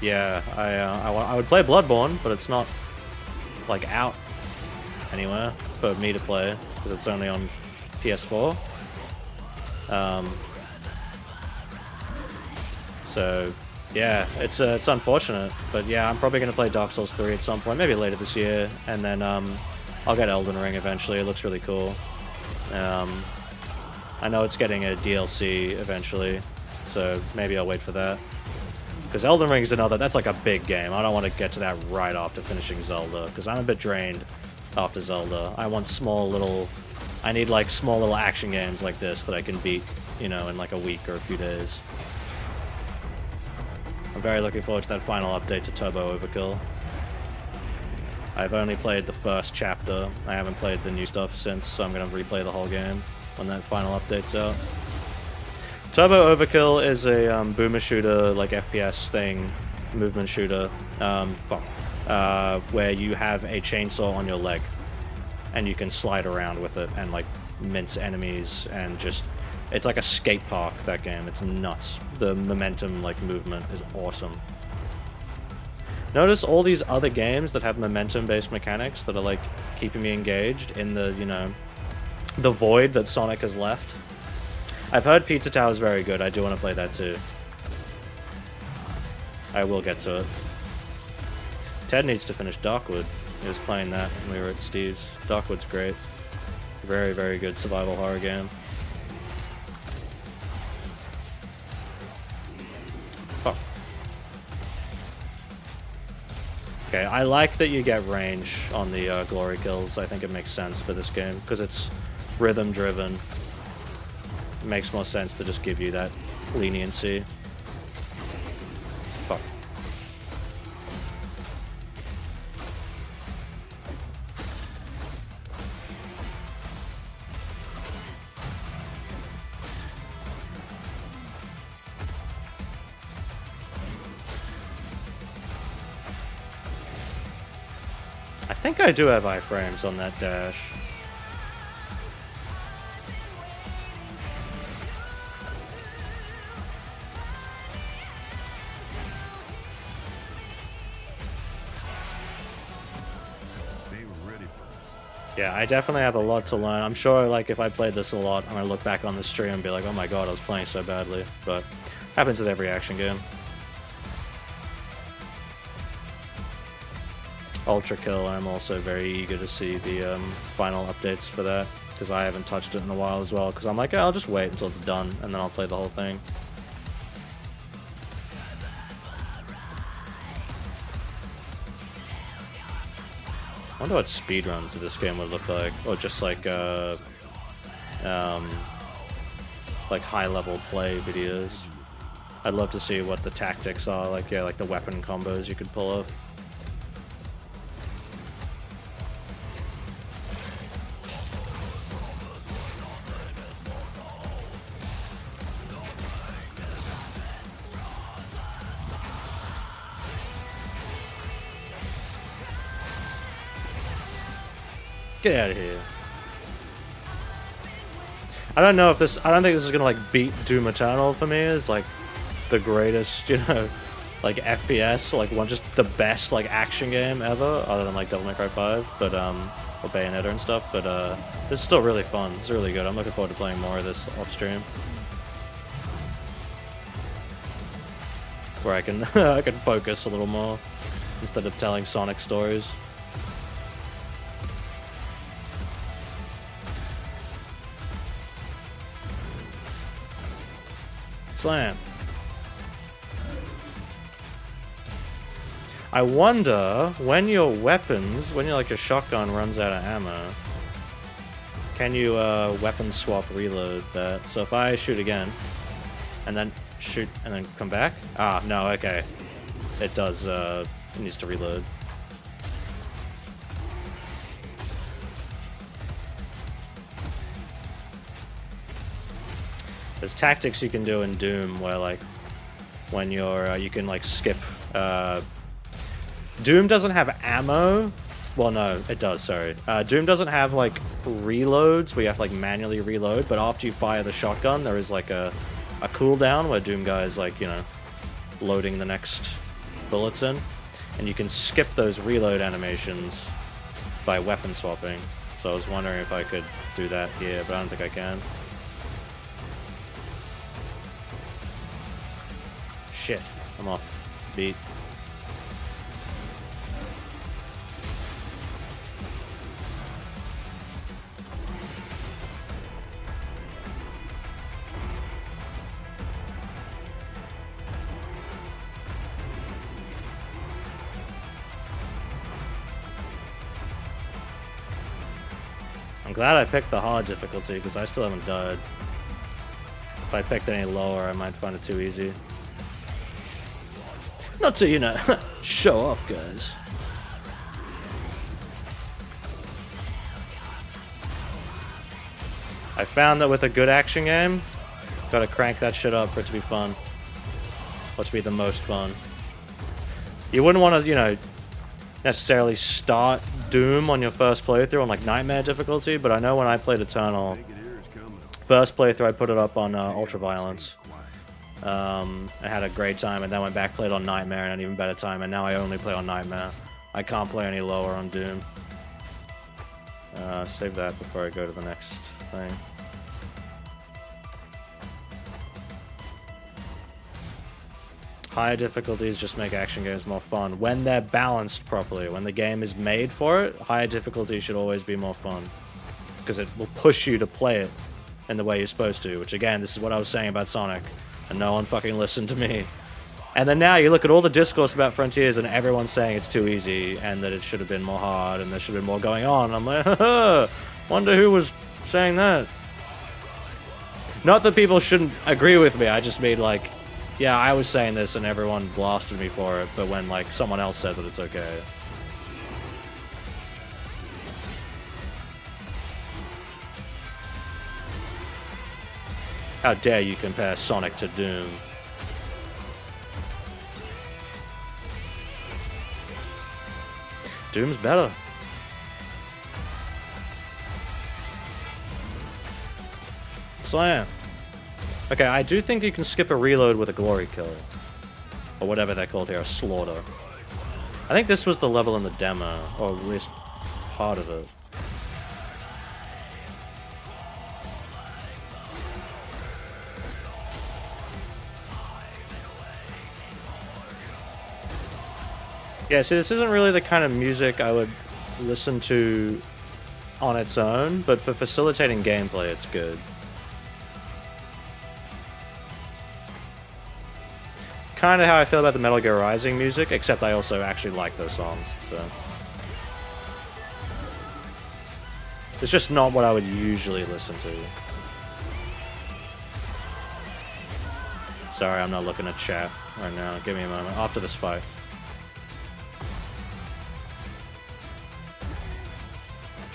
Yeah, I would play Bloodborne, but it's not, like, out anywhere for me to play, because it's only on PS4. So, yeah, it's unfortunate, but yeah, I'm probably going to play Dark Souls 3 at some point, maybe later this year, and then I'll get Elden Ring eventually. It looks really cool. I know it's getting a DLC eventually, so maybe I'll wait for that. Because Elden Ring is another, that's like a big game. I don't want to get to that right after finishing Zelda, because I'm a bit drained after Zelda. I want small little, I need like small little action games like this that I can beat, you know, in like a week or a few days. I'm very looking forward to that final update to Turbo Overkill. I've only played the first chapter. I haven't played the new stuff since, so I'm going to replay the whole game when that final update's out. Turbo Overkill is a boomer shooter, like FPS thing, movement shooter, where you have a chainsaw on your leg, and you can slide around with it and like mince enemies and just, it's like a skate park, that game. It's nuts. The momentum, like, movement is awesome. Notice all these other games that have momentum-based mechanics that are, like, keeping me engaged in the, you know, the void that Sonic has left. I've heard Pizza Tower is very good. I do want to play that too. I will get to it. Ted needs to finish Darkwood. He was playing that when we were at Steve's. Darkwood's great. Very, very good survival horror game. Okay, I like that you get range on the glory kills. I think it makes sense for this game, because it's rhythm driven. It makes more sense to just give you that leniency. Fuck. I think I do have iframes on that dash. Yeah, I definitely have a lot to learn. I'm sure, like, if I played this a lot, I'm gonna look back on the stream and be like, oh my god, I was playing so badly. But happens with every action game. Ultra Kill, I'm also very eager to see the final updates for that, because I haven't touched it in a while as well, because I'm like, I'll just wait until it's done, and then I'll play the whole thing. I wonder what speedruns of this game would look like, or just like high-level play videos. I'd love to see what the tactics are, like, yeah, like the weapon combos you could pull off. Get out of here. I don't know if this... I don't think this is gonna, like, beat Doom Eternal for me as, like, the greatest, you know, like, FPS, like, just the best, like, action game ever, other than, like, Devil May Cry 5, but, or Bayonetta and stuff, but, this is still really fun. It's really good. I'm looking forward to playing more of this off-stream. Where I can, I can focus a little more, instead of telling Sonic stories. Slam. I wonder, when your weapons, when your shotgun runs out of ammo, can you weapon swap reload that? So if I shoot again, and then shoot, and then come back? Ah, no, okay. It does, it needs to reload. There's tactics you can do in Doom where, like, when you're, you can, like, skip, Doom doesn't have ammo. Well, no, it does, sorry. Doom doesn't have, like, reloads where you have to, like, manually reload, but after you fire the shotgun, there is, like, a cooldown where Doom guy is, like, you know, loading the next bullets in. And you can skip those reload animations by weapon swapping. So I was wondering if I could do that here, but I don't think I can. Shit, I'm off beat. I'm glad I picked the hard difficulty because I still haven't died. If I picked any lower, I might find it too easy. Not to, you know, show off, guys. I found that with a good action game, gotta crank that shit up for it to be fun. Or to be the most fun. You wouldn't want to, you know, necessarily start Doom on your first playthrough on, like, Nightmare difficulty, but I know when I played Eternal, first playthrough I put it up on Ultra Violence. I had a great time, and then went back, played on Nightmare, and an even better time, and now I only play on Nightmare. I can't play any lower on Doom. Save that before I go to the next thing. Higher difficulties just make action games more fun. When they're balanced properly, when the game is made for it, higher difficulty should always be more fun. Because it will push you to play it in the way you're supposed to, which again, this is what I was saying about Sonic. And no one fucking listened to me. And then now you look at all the discourse about Frontiers and everyone's saying it's too easy and that it should have been more hard and there should have been more going on. I'm like, haha, wonder who was saying that. Not that people shouldn't agree with me, I just mean, like, yeah, I was saying this and everyone blasted me for it, but when, like, someone else says it, it's okay. How dare you compare Sonic to Doom? Doom's better. Slam. Okay, I do think you can skip a reload with a glory kill. Or whatever they're called here, a slaughter. I think this was the level in the demo, or at least part of it. Yeah, see, this isn't really the kind of music I would listen to on its own, but for facilitating gameplay, it's good. Kind of how I feel about the Metal Gear Rising music, except I also actually like those songs, so. It's just not what I would usually listen to. Sorry, I'm not looking at chat right now. Give me a moment. After this fight.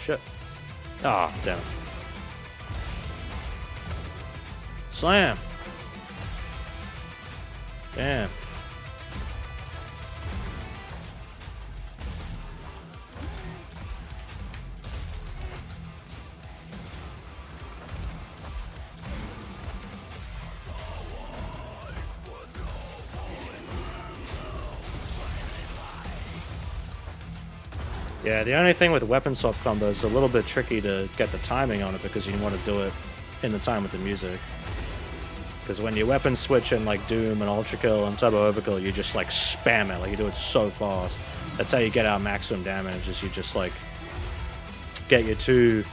Shit. Ah, oh, damn it. Slam! Damn. Yeah, the only thing with weapon swap combos is a little bit tricky to get the timing on it because you want to do it in the time with the music. Because when you weapon switch in like Doom and Ultra Kill and Turbo Overkill, you just like spam it, like you do it so fast. That's how you get out maximum damage, is you just like get your two,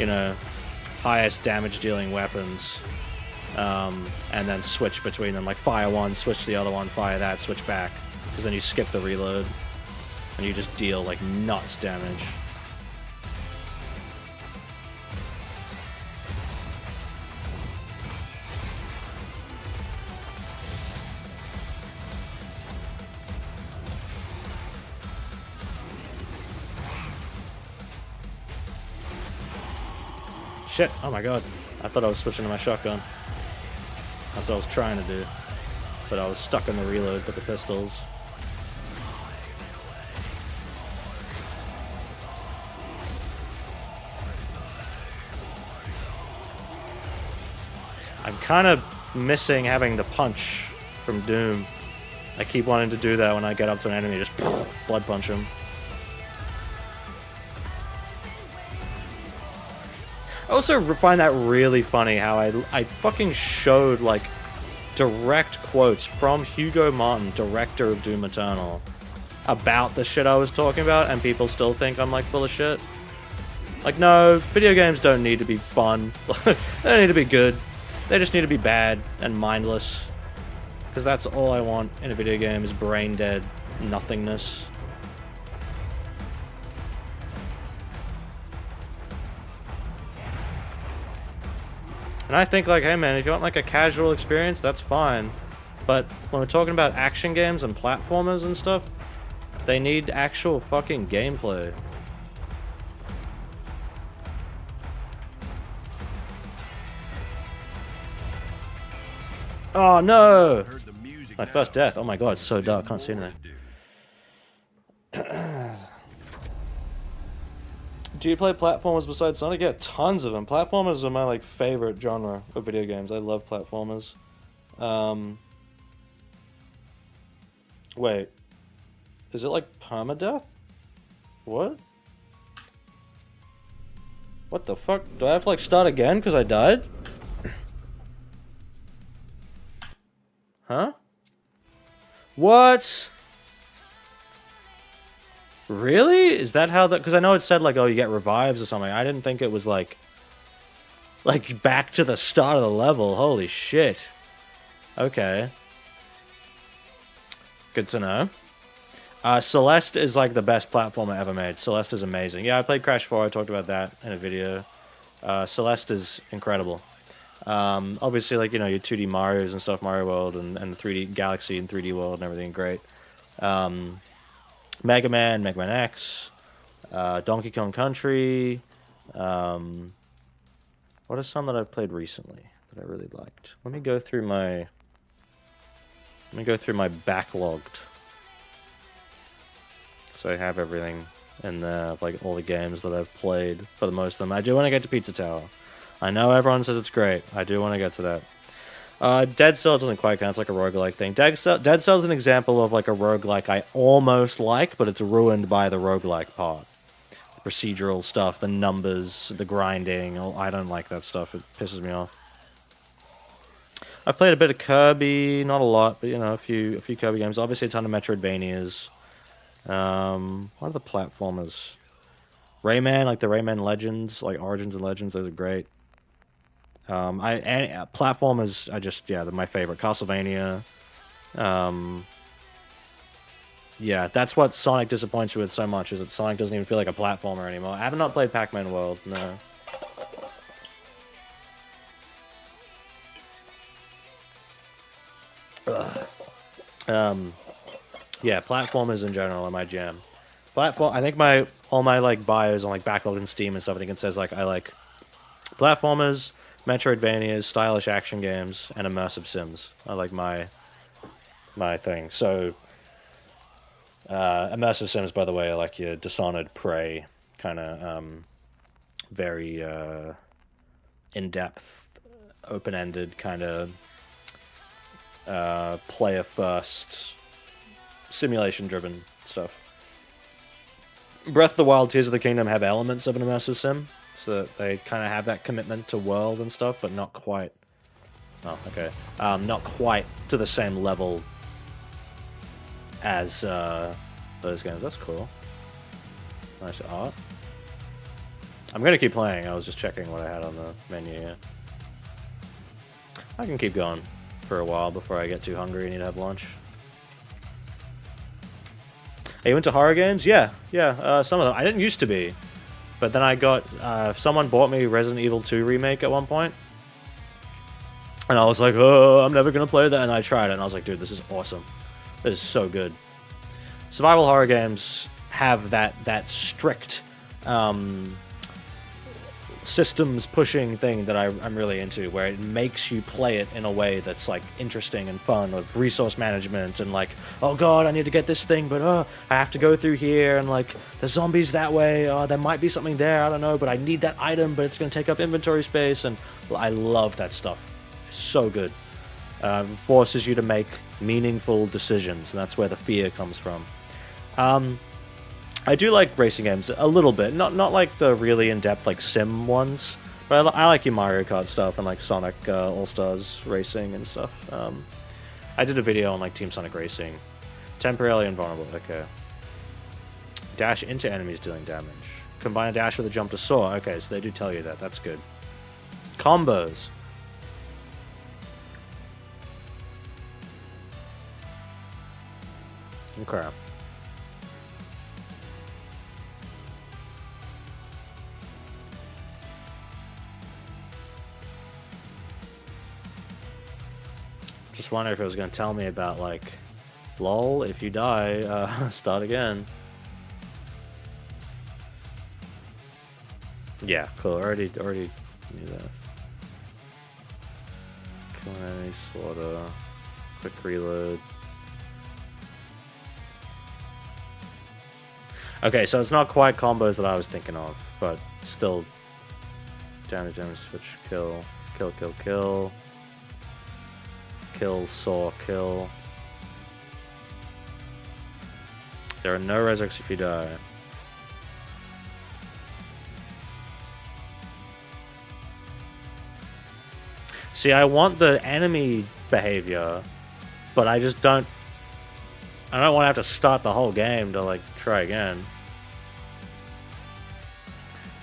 you know, highest damage dealing weapons, and then switch between them, like fire one, switch the other one, fire that, switch back, because then you skip the reload. And you just deal, like, nuts damage. Shit! Oh my god. I thought I was switching to my shotgun. That's what I was trying to do. But I was stuck in the reload with the pistols. I'm kind of missing having the punch from Doom. I keep wanting to do that when I get up to an enemy, just blood punch him. I also find that really funny how I fucking showed like direct quotes from Hugo Martin, director of Doom Eternal, about the shit I was talking about, and people still think I'm like full of shit. Like, no, video games don't need to be fun. They don't need to be good. They just need to be bad and mindless. Because that's all I want in a video game, is brain dead nothingness. And I think, like, hey man, if you want like a casual experience, that's fine. But when we're talking about action games and platformers and stuff, they need actual fucking gameplay. Oh no! My first death. Oh my god, it's so dark, can't see anything. Do you play platformers besides Sonic? Yeah, tons of them. Platformers are my like favorite genre of video games. I love platformers. Wait. Is it like permadeath? What? What the fuck? Do I have to like start again because I died? Huh? What? Really? Is that how that... Because I know it said, like, oh, you get revives or something. I didn't think it was, like, back to the start of the level. Holy shit. Okay. Good to know. Celeste is, like, the best platformer ever made. Celeste is amazing. Yeah, I played Crash 4. I talked about that in a video. Celeste is incredible. Obviously, like, you know, your 2D Marios and stuff, Mario World, and 3D Galaxy and 3D World and everything, great. Mega Man X, Donkey Kong Country. What are some that I've played recently that I really liked? Let me go through my backlogged. So I have everything in there, like all the games that I've played for the most of them. I do want to get to Pizza Tower. I know everyone says it's great. I do want to get to that. Dead Cell doesn't quite count. It's like a roguelike thing. Dead Cell's an example of like a roguelike I almost like, but it's ruined by the roguelike part. The procedural stuff, the numbers, the grinding. I don't like that stuff. It pisses me off. I've played a bit of Kirby, not a lot, but you know, a few Kirby games. Obviously a ton of Metroidvanias. What are the platformers? Rayman, like the Rayman Legends, like Origins and Legends, those are great. Platformers are just, yeah, they're my favorite. Castlevania. Yeah, that's what Sonic disappoints me with so much, is that Sonic doesn't even feel like a platformer anymore. I have not played Pac-Man World, no. Yeah, platformers in general are my jam. I think all my like bios on like backlog and Steam and stuff, I think it says like I like platformers, Metroidvanias, stylish action games, and immersive sims. I like my thing. So immersive sims, by the way, are like your Dishonored, Prey, kind of very in-depth, open-ended kind of player-first, simulation-driven stuff. Breath of the Wild, Tears of the Kingdom have elements of an immersive sim, so that they kind of have that commitment to world and stuff, but not quite. Oh, okay. Not quite to the same level as those games. That's cool. Nice art. I'm gonna keep playing. I was just checking what I had on the menu here. I can keep going for a while before I get too hungry and need to have lunch. Are you into horror games? Yeah, some of them. I didn't used to be, but then I got, someone bought me Resident Evil 2 Remake at one point, and I was like, oh, I'm never going to play that, and I tried it, and I was like, dude, this is awesome. This is so good. Survival horror games have that strict, systems pushing thing that I'm really into, where it makes you play it in a way that's like interesting and fun, with resource management and like, oh god, I need to get this thing, but I have to go through here, and like the zombies that way, there might be something there, I don't know, but I need that item, but it's going to take up inventory space, and I love that stuff. So good. Forces you to make meaningful decisions, and that's where the fear comes from. I do like racing games a little bit, not like the really in-depth like sim ones, but I like your Mario Kart stuff and like Sonic All-Stars Racing and stuff. I did a video on like Team Sonic Racing. Temporarily invulnerable, okay. Dash into enemies dealing damage. Combine a dash with a jump to soar. Okay, so they do tell you that. That's good. Combos. Okay. Just wonder if it was going to tell me about, like, lol, if you die, start again. Yeah, cool. Already knew that. Kill enemy, slaughter, quick reload. Okay, so it's not quite combos that I was thinking of, but still damage, switch, kill, kill, kill, kill. Kill, saw, kill. There are no resurrects if you die. See, I want the enemy behavior, but I just don't... I don't want to have to start the whole game to, like, try again.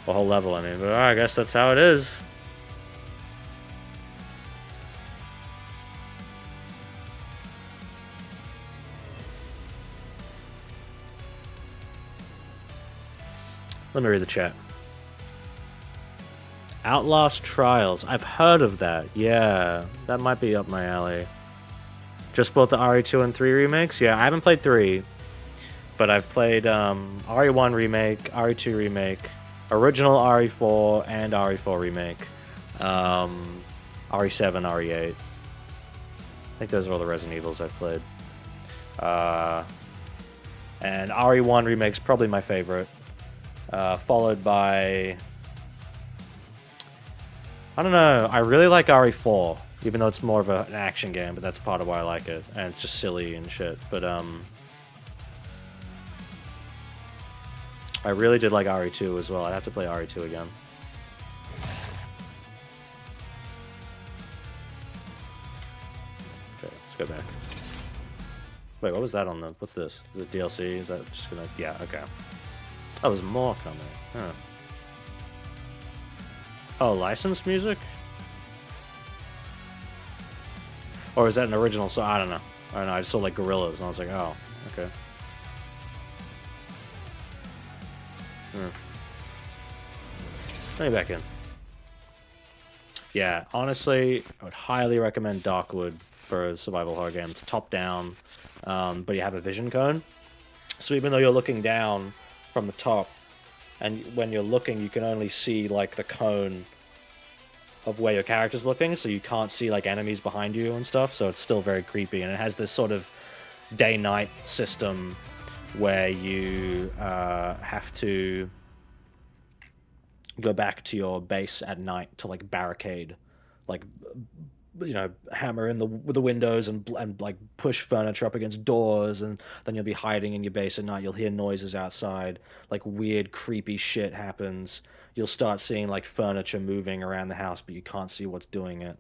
The whole level, I mean, but I guess that's how it is. Let me read the chat. Outlast Trials. I've heard of that. Yeah, that might be up my alley. Just bought the RE2 and 3 remakes? Yeah, I haven't played 3. But I've played RE1 remake, RE2 remake, original RE4, and RE4 remake. RE7, RE8. I think those are all the Resident Evils I've played. And RE1 remake's probably my favorite. Followed by I don't know. I really like RE4, even though it's more of an action game, but that's part of why I like it. And it's just silly and shit. But I really did like RE2 as well. I'd have to play RE2 again. Okay, let's go back. Wait, what was that on the... What's this? Is it DLC? Is that just gonna... Yeah, okay. Oh, there's more coming. Huh. Oh, licensed music? Or is that an original song? I don't know. I don't know. I just saw like Gorillas and I was like, oh, okay. Let me back in. Yeah, honestly, I would highly recommend Darkwood for a survival horror game. It's top down, but you have a vision cone. So even though you're looking down from the top, and when you're looking, you can only see like the cone of where your character's looking, so you can't see like enemies behind you and stuff. So it's still very creepy, and it has this sort of day-night system where you have to go back to your base at night to like barricade, like, you know, hammer in the windows and like push furniture up against doors, and then you'll be hiding in your base at night. You'll hear noises outside, like weird creepy shit happens. You'll start seeing like furniture moving around the house, but you can't see what's doing it.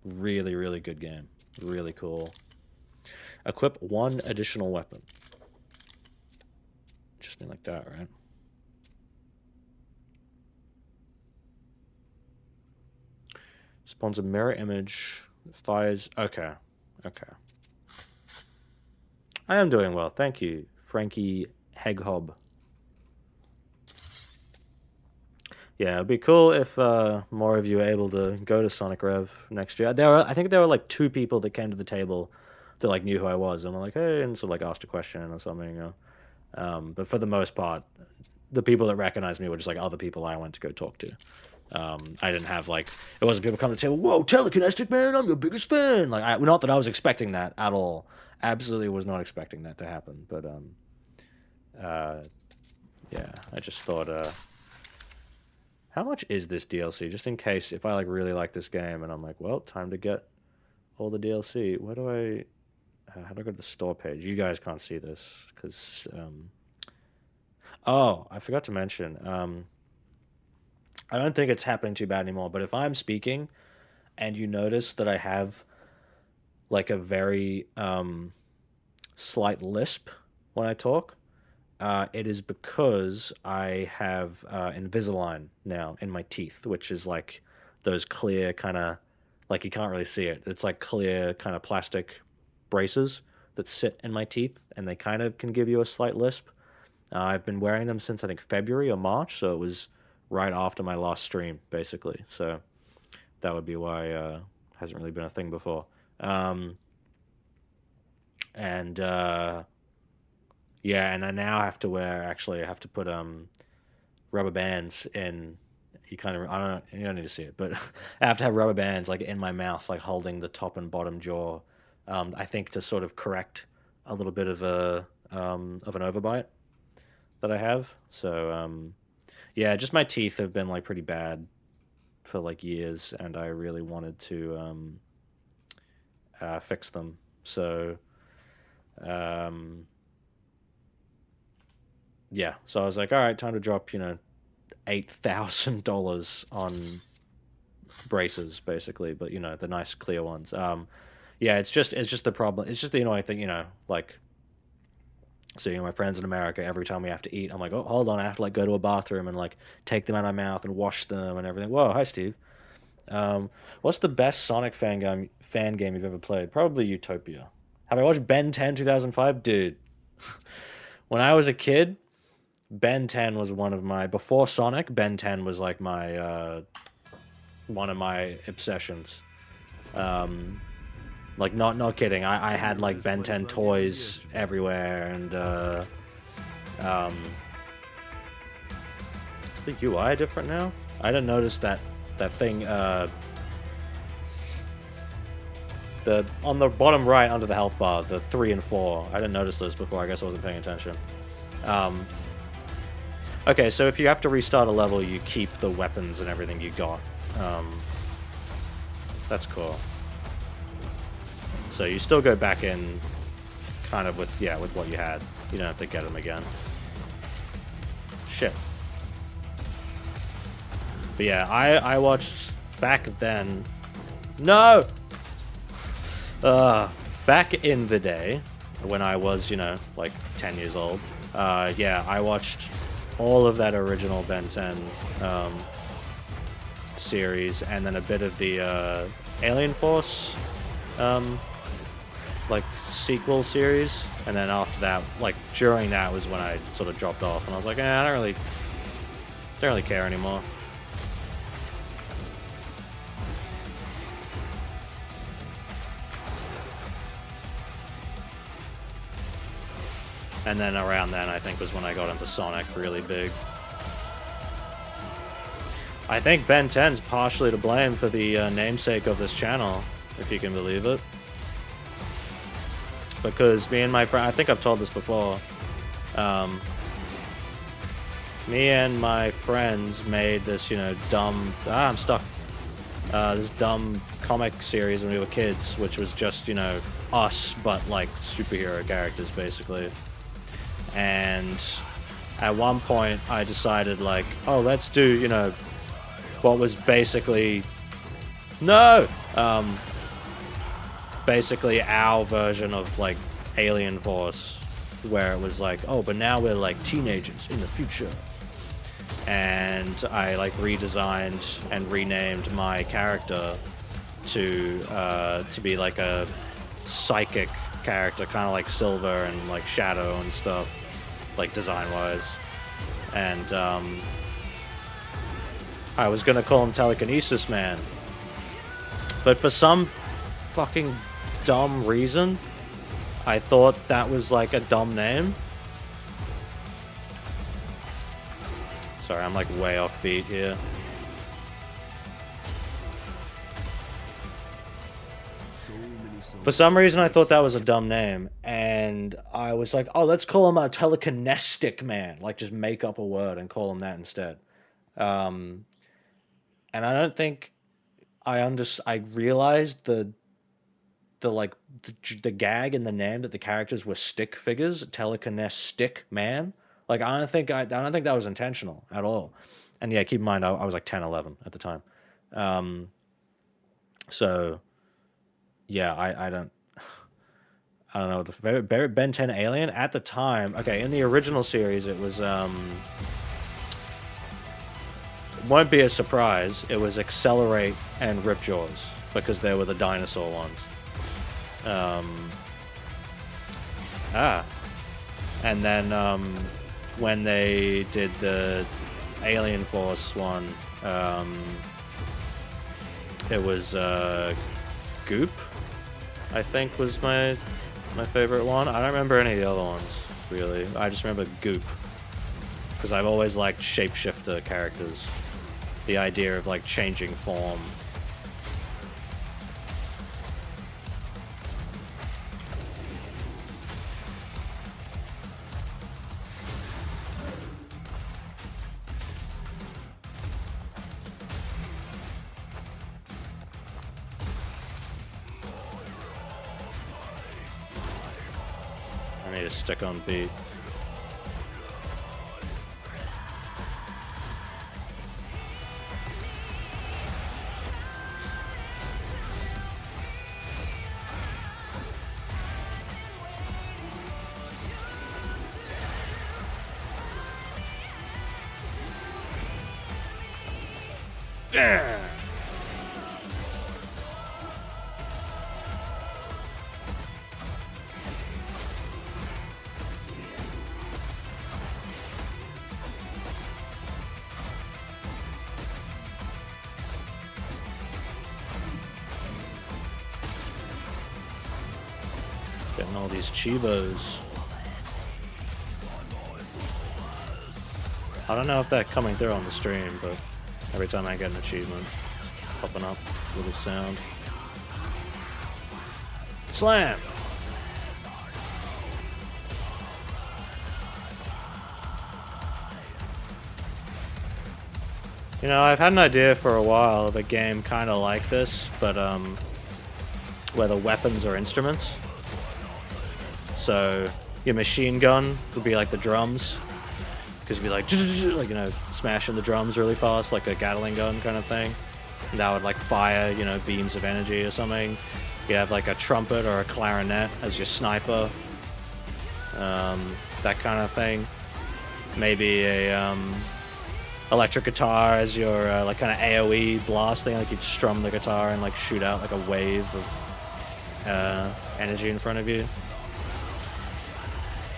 Really, really good game. Really cool. Equip one additional weapon. Just like that, right? Spawns a mirror image. Fires. Okay. Okay. I am doing well. Thank you, Frankie Heghob. Yeah, it'd be cool if more of you were able to go to Sonic Rev next year. I think there were like 2 people that came to the table that like knew who I was, and I'm like, hey, and so like asked a question or something, you know. But for the most part, the people that recognized me were just like other people I went to go talk to. I didn't have like, it wasn't people coming to the table, whoa, TelekinesticMan, I'm your biggest fan. Like, not that I was expecting that at all. Absolutely was not expecting that to happen. But yeah, I just thought, how much is this DLC? Just in case, if I like really like this game and I'm like, well, time to get all the DLC. Where do I, how do I go to the store page? You guys can't see this because, oh, I forgot to mention, I don't think it's happening too bad anymore, but if I'm speaking and you notice that I have like a very slight lisp when I talk, it is because I have Invisalign now in my teeth, which is like those clear kind of, like you can't really see it. It's like clear kind of plastic braces that sit in my teeth, and they kind of can give you a slight lisp. I've been wearing them since I think February or March, so it was right after my last stream, basically. So that would be why it hasn't really been a thing before. Yeah, and I now have to wear, actually, I have to put rubber bands in. You kind of, I don't know, you don't need to see it, but I have to have rubber bands like in my mouth, like holding the top and bottom jaw. I think to sort of correct a little bit of an overbite that I have. So yeah, just my teeth have been like pretty bad for like years, and I really wanted to fix them. So yeah, so I was like, all right, time to drop, you know, $8,000 on braces, basically, but you know, the nice clear ones. Yeah, it's just the problem. It's just the annoying thing, you know, like, so, you know, my friends in America, every time we have to eat, I'm like, oh, hold on, I have to like go to a bathroom and like take them out of my mouth and wash them and everything. Whoa, hi, Steve. What's the best Sonic fan game you've ever played? Probably Utopia. Have I watched Ben 10 2005? Dude, when I was a kid, Ben 10 was one of my, before Sonic, Ben 10 was like my, one of my obsessions. Like, not kidding. I had like Ben 10 toys everywhere, and is the UI different now? I didn't notice that thing. The on the bottom right under the health bar, the 3 and 4. I didn't notice those before. I guess I wasn't paying attention. Okay, so if you have to restart a level, you keep the weapons and everything you got That's cool. So you still go back in kind of with what you had. You don't have to get them again. Shit. But yeah, I watched back then. No! Back in the day, when I was, like 10 years old, yeah, I watched all of that original Ben 10 series, and then a bit of the Alien Force like sequel series, and then after that, like during that was when I sort of dropped off, and I was like, I don't really care anymore. And then around then, I think, was when I got into Sonic really big. I think Ben 10's partially to blame for the namesake of this channel, if you can believe it. Because me and my friend, I think I've told this before, me and my friends made this, dumb, I'm stuck, this dumb comic series when we were kids, which was just, us, but like superhero characters, basically. And at one point I decided, like, oh, let's do, what was basically, basically our version of, like, Alien Force, where it was like, oh, but now we're, like, teenagers in the future. And I, like, redesigned and renamed my character to be, like, a psychic character, kind of like Silver and, like, Shadow and stuff, like, design-wise. And, I was gonna call him TelekinesticMan, but for some fucking dumb reason, I thought that was like a dumb name. Sorry, I'm like way off beat here. For some reason, I thought that was a dumb name, and I was like, oh, let's call him a TelekinesticMan. Like, just make up a word and call him that instead. And I don't think I realized the gag in the name, that the characters were stick figures, TelekinesticMan. Like, I don't think that was intentional at all. And yeah, keep in mind, I was like 10, 11 at the time. So yeah, I don't know, the Ben 10 Alien at the time. Okay, in the original series, it was won't be a surprise, it was Accelerate and Ripjaws, because they were the dinosaur ones. And then when they did the Alien Force one, it was Goop, I think, was my favorite one. I don't remember any of the other ones, really. I just remember Goop, because I've always liked shapeshifter characters. The idea of, like, changing form. I need to stick on beat. Yeah. Getting all these Chivos. I don't know if they're coming through on the stream, but every time I get an achievement, popping up with a sound. Slam! You know, I've had an idea for a while of a game kind of like this, but where the weapons are instruments. So your machine gun would be like the drums, because it'd be like, you know, smashing the drums really fast, like a Gatling gun kind of thing. And that would like fire, you know, beams of energy or something. You have like a trumpet or a clarinet as your sniper, that kind of thing. Maybe a electric guitar as your like kind of AOE blast thing, like you'd strum the guitar and like shoot out like a wave of energy in front of you.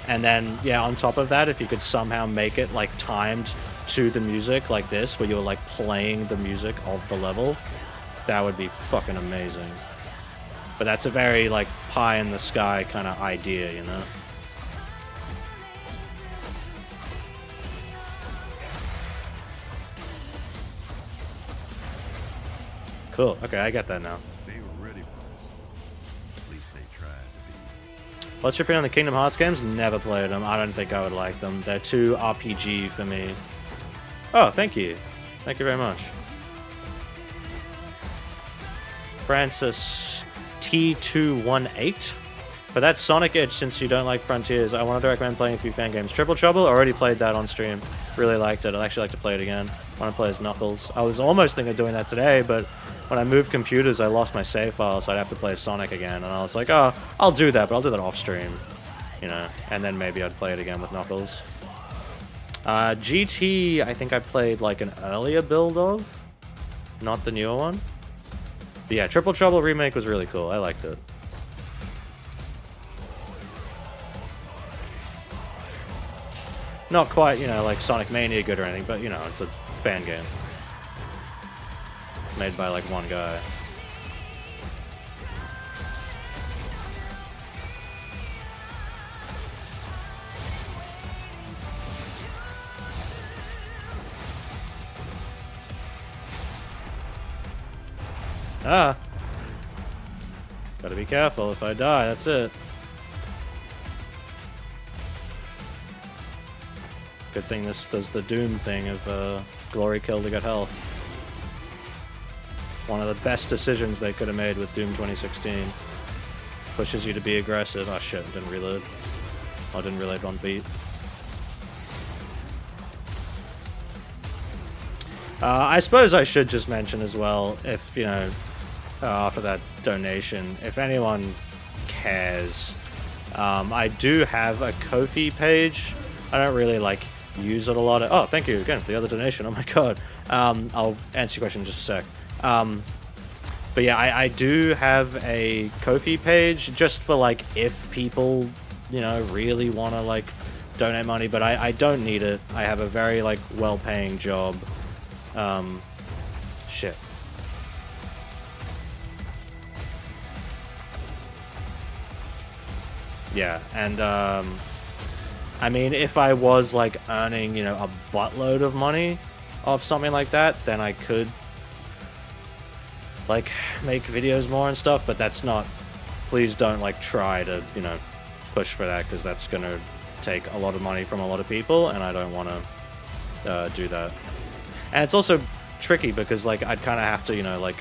And then, yeah, on top of that, if you could somehow make it like timed to the music like this, where you're like playing the music of the level, that would be fucking amazing. But that's a very like pie in the sky kind of idea, you know? Cool. Okay, I get that now. They were ready for us. At least they tried to be. What's your opinion on the Kingdom Hearts games? Never played them. I don't think I would like them. They're too RPG for me. Oh, thank you. Thank you very much. Francis T218. For that Sonic itch, since you don't like Frontiers, I wanted to recommend playing a few fan games. Triple Trouble, already played that on stream. Really liked it. I'd actually like to play it again. I want to play as Knuckles. I was almost thinking of doing that today, but when I moved computers, I lost my save file, so I'd have to play Sonic again. And I was like, oh, I'll do that, but I'll do that off stream. You know, and then maybe I'd play it again with Knuckles. GT, I think I played like an earlier build of, not the newer one. But yeah, Triple Trouble Remake was really cool. I liked it. Not quite, you know, like Sonic Mania good or anything, but, you know, it's a fan game. Made by, like, one guy. Ah! Gotta be careful. If I die, that's it. Good thing this does the Doom thing of glory kill to get health. One of the best decisions they could have made with Doom 2016. Pushes you to be aggressive. Oh shit, didn't reload. Oh, didn't reload one beat. I suppose I should just mention as well, if, you know, after that donation, if anyone cares, I do have a Ko-fi page. I don't really, like, use it a lot. Oh, thank you again for the other donation. Oh my god. I'll answer your question in just a sec. But yeah, I do have a Ko-fi page just for like if people, you know, really want to like donate money, but I don't need it. I have a very like well-paying job. Shit. Yeah, and I mean, if I was like earning, you know, a buttload of money off something like that, then I could like make videos more and stuff, but that's not, please don't like try to, you know, push for that, because that's gonna take a lot of money from a lot of people, and I don't want to do that. And it's also tricky because like I'd kind of have to, you know, like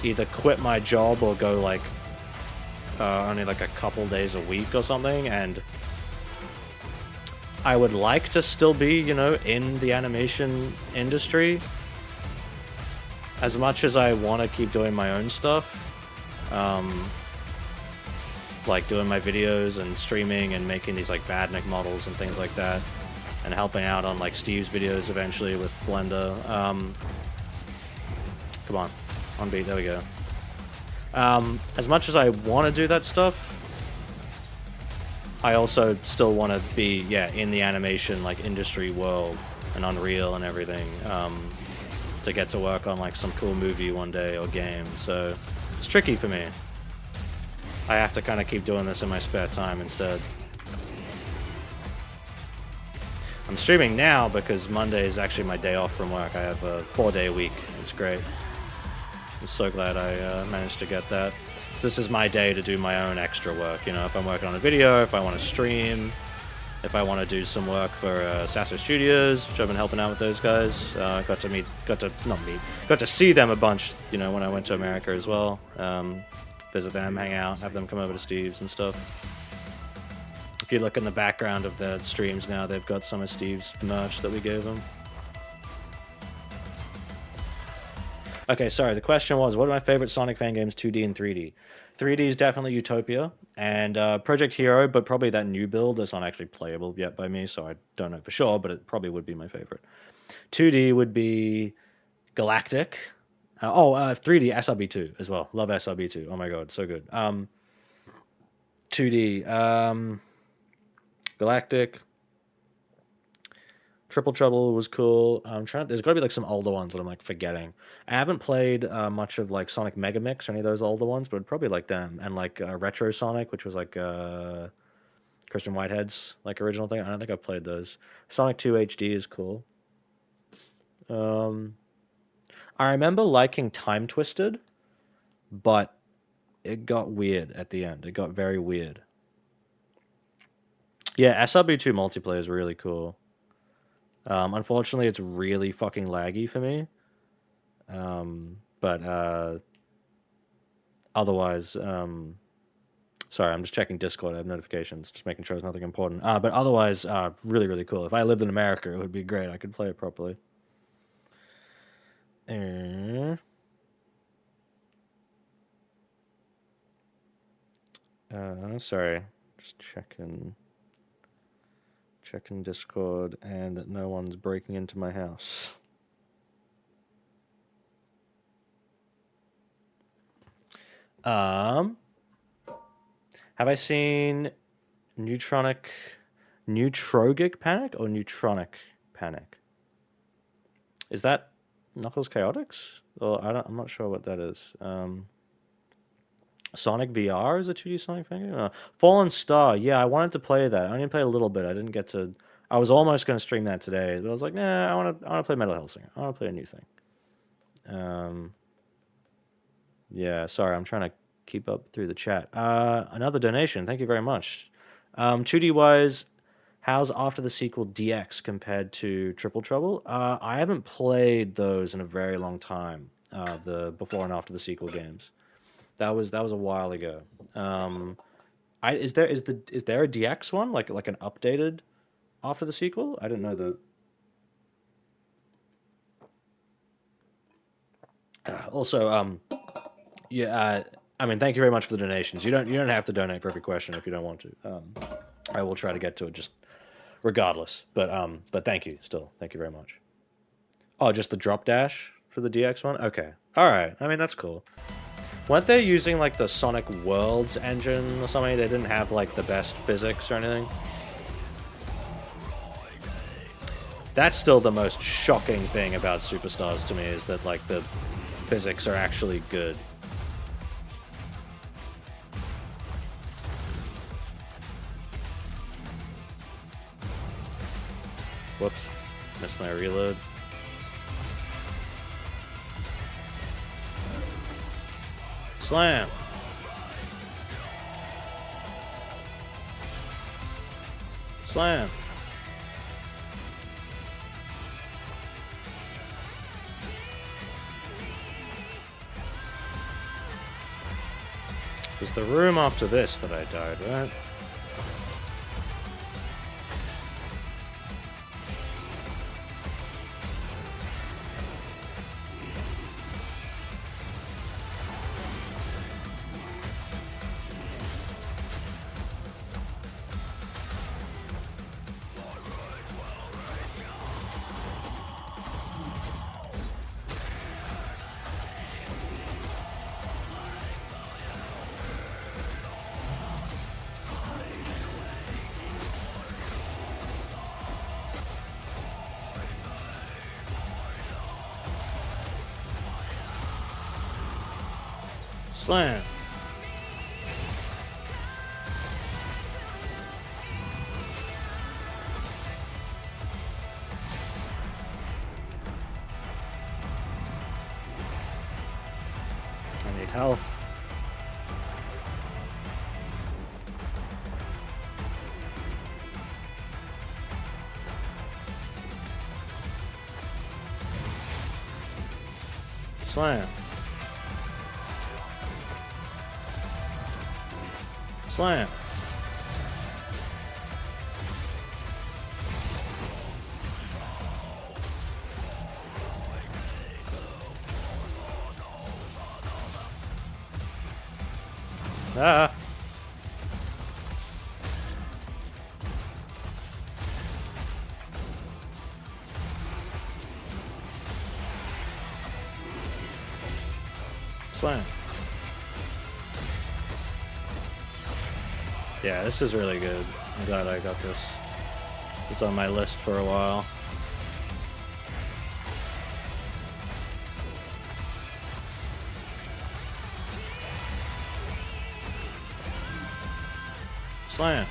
either quit my job or go like only like a couple days a week or something, and I would like to still be, you know, in the animation industry. As much as I want to keep doing my own stuff, like doing my videos and streaming and making these like Badnik models and things like that, and helping out on like Steve's videos eventually with Blender. Come on beat, there we go. As much as I want to do that stuff, I also still want to be, yeah, in the animation like industry world and Unreal and everything, to get to work on like some cool movie one day or game. So it's tricky for me. I have to kind of keep doing this in my spare time instead. I'm streaming now because Monday is actually my day off from work. I have a 4-day week. It's great. I'm so glad I managed to get that. So this is my day to do my own extra work. You know, if I'm working on a video, if I want to stream, if I want to do some work for Sasso Studios, which I've been helping out with those guys. Got to see them a bunch, you know, when I went to America as well. Visit them, hang out, have them come over to Steve's and stuff. If you look in the background of the streams now, they've got some of Steve's merch that we gave them. Okay, sorry, the question was, what are my favorite Sonic fan games, 2D and 3D? 3D is definitely Utopia, and Project Hero, but probably that new build that's not actually playable yet by me, so I don't know for sure, but it probably would be my favorite. 2D would be Galactic. 3D, SRB2 as well. Love SRB2. Oh my god, so good. 2D, Galactic. Triple Trouble was cool. There's got to be like some older ones that I'm like forgetting. I haven't played much of like Sonic Mega Mix or any of those older ones, but probably like them. And like Retro Sonic, which was like Christian Whitehead's like original thing. I don't think I've played those. Sonic 2 HD is cool. I remember liking Time Twisted, but it got weird at the end. It got very weird. Yeah, SRB2 multiplayer is really cool. Unfortunately, it's really fucking laggy for me. But otherwise, sorry, I'm just checking Discord. I have notifications, just making sure there's nothing important. But otherwise, really, really cool. If I lived in America, it would be great. I could play it properly. Sorry, just checking Discord, and no one's breaking into my house. Have I seen Neutrogic Panic or Neutronic Panic? Is that Knuckles Chaotix? Or I'm not sure what that is. Sonic VR is a 2D Sonic thing? Fallen Star, yeah, I wanted to play that. I only played a little bit. I didn't get to. I was almost going to stream that today, but I was like, nah, I want to play Metal Hellsinger. I want to play a new thing. Yeah, sorry, I'm trying to keep up through the chat. Another donation, thank you very much. 2D wise, how's After the Sequel DX compared to Triple Trouble? I haven't played those in a very long time. The before and after the sequel games. That was a while ago. Is there a DX one like an updated After the Sequel? I didn't know that. Also, yeah, I mean, thank you very much for the donations. You don't have to donate for every question if you don't want to. I will try to get to it just regardless. But thank you still. Thank you very much. Oh, just the drop dash for the DX one? Okay. All right. I mean, that's cool. Weren't they using like the Sonic Worlds engine or something? They didn't have like the best physics or anything. That's still the most shocking thing about Superstars to me, is that like the physics are actually good. Whoops, missed my reload. Slam! Slam! It was the room after this that I died, right? Slam. I need health. Slam. Slam. Ah. Slam. Yeah, this is really good. I'm glad I got this. It's on my list for a while. Slam.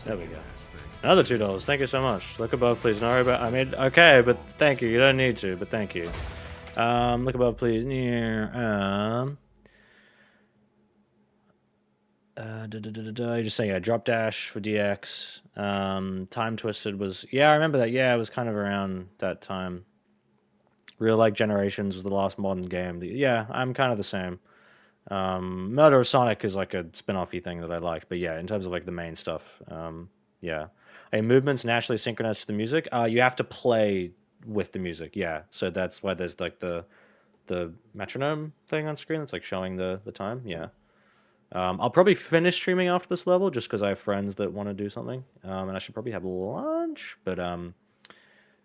There we go. Another $2. Thank you so much. Look above, please. Don't worry about. I mean, okay, but thank you. You don't need to, but thank you. Look above, please. You're just saying, yeah, drop dash for DX. Time Twisted was, yeah, I remember that. Yeah, it was kind of around that time. Real Like Generations was the last modern game. Yeah, I'm kind of the same. Murder of Sonic is like a spin-off-y thing that I like, but yeah, in terms of like the main stuff, yeah. Movements naturally synchronized to the music. You have to play with the music, yeah. So that's why there's like the metronome thing on screen that's like showing the time, yeah. I'll probably finish streaming after this level just because I have friends that want to do something, and I should probably have lunch, but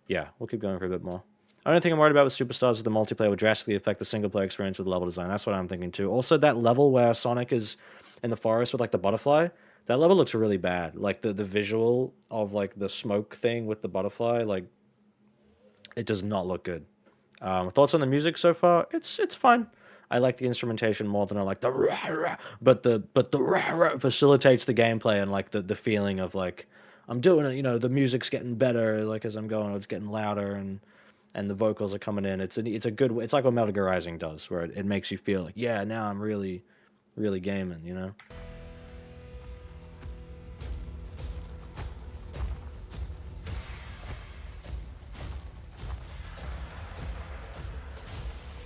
yeah, we'll keep going for a bit more. I don't think I'm worried about with Superstars is the multiplayer would drastically affect the single-player experience with level design. That's what I'm thinking too. Also, that level where Sonic is in the forest with like the butterfly, that level looks really bad. Like the visual of like the smoke thing with the butterfly, like it does not look good. Thoughts on the music so far? It's fine. I like the instrumentation more than I like the rah, rah, but the rah, rah facilitates the gameplay and like the feeling of like I'm doing it. You know, the music's getting better like as I'm going. It's getting louder and the vocals are coming in. It's a good. It's like what Metal Gear Rising does, where it makes you feel like, yeah, now I'm really gaming. You know.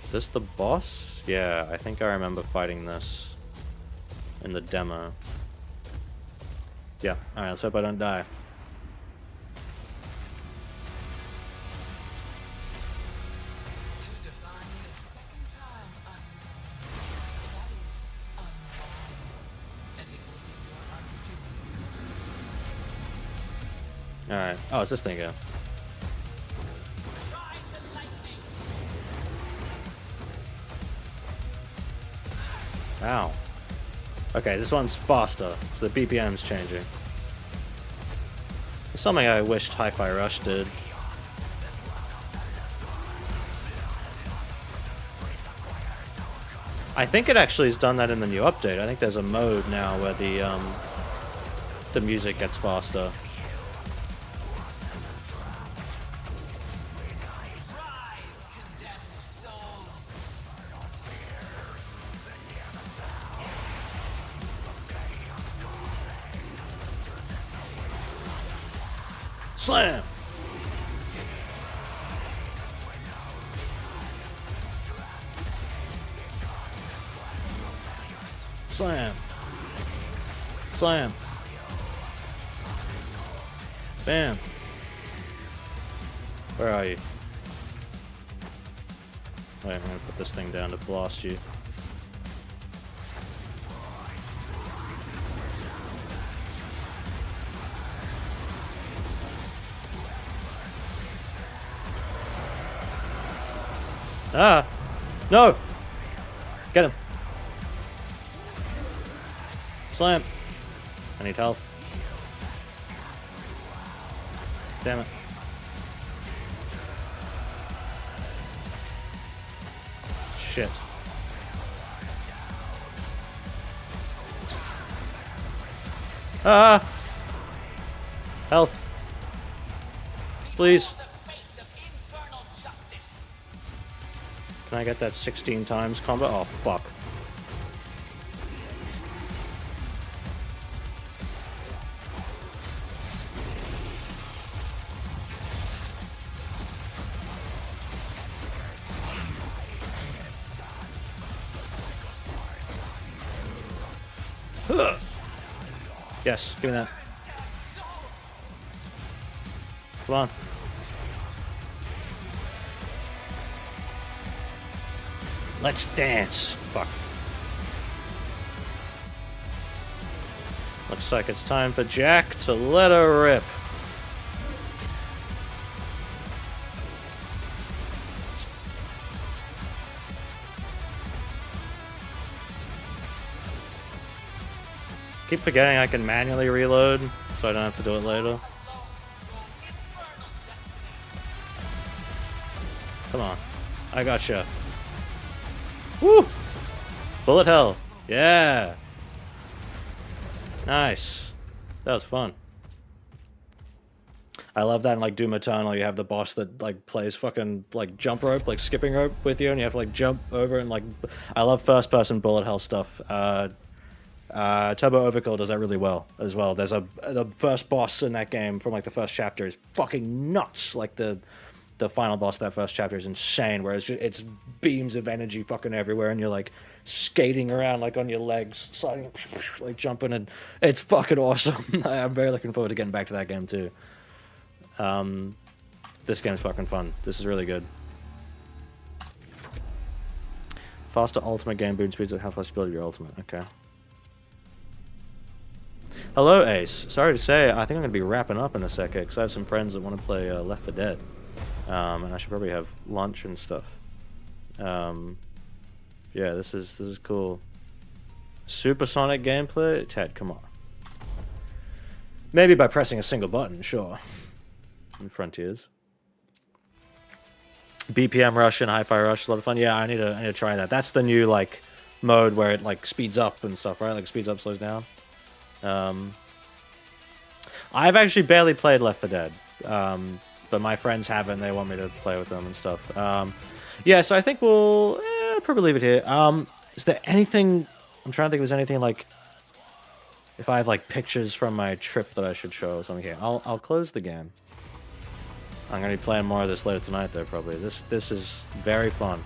Is this the boss? Yeah, I think I remember fighting this in the demo. Yeah. All right. Let's hope I don't die. Alright. Oh, it's this thing again. Ow. Okay, this one's faster, so the BPM's changing. It's something I wished Hi-Fi Rush did. I think it actually has done that in the new update. I think there's a mode now where the music gets faster. Slam! Slam! Slam! Bam! Where are you? Wait, I'm gonna put this thing down to blast you. Ah! No! Get him! Slam! I need health. Damn it. Shit. Ah! Health. Please. Can I get that 16 times combo? Oh, fuck. Yes, give me that. Come on. Let's dance. Fuck. Looks like it's time for Jack to let her rip. Keep forgetting I can manually reload, so I don't have to do it later. Come on. I gotcha. Woo! Bullet hell. Yeah. Nice. That was fun. I love that in like Doom Eternal, you have the boss that like plays fucking like jump rope, like skipping rope with you, and you have to like jump over and like. I love first person bullet hell stuff. Turbo Overkill does that really well as well. There's the first boss in that game from like the first chapter is fucking nuts. Like the final boss of that first chapter is insane, where it's beams of energy fucking everywhere, and you're like skating around like on your legs, sliding, like jumping, and it's fucking awesome. I'm very looking forward to getting back to that game too. This game's fucking fun. This is really good. Faster ultimate game boot speeds at how fast you build your ultimate. Okay. Hello, Ace. Sorry to say, I think I'm going to be wrapping up in a sec, because I have some friends that want to play Left 4 Dead. And I should probably have lunch and stuff. Yeah, this is cool. Supersonic gameplay? Ted, come on. Maybe by pressing a single button, sure. In Frontiers. BPM Rush and Hi-Fi Rush is a lot of fun. Yeah, I need to try that. That's the new like mode where it like speeds up and stuff, right? Like speeds up, slows down. I've actually barely played Left 4 Dead, but my friends have it and they want me to play with them and stuff. Yeah, so I think we'll probably leave it here. Is there anything... I'm trying to think if there's anything like... If I have like pictures from my trip that I should show or something here. I'll close the game. I'm going to be playing more of this later tonight though, probably. This is very fun.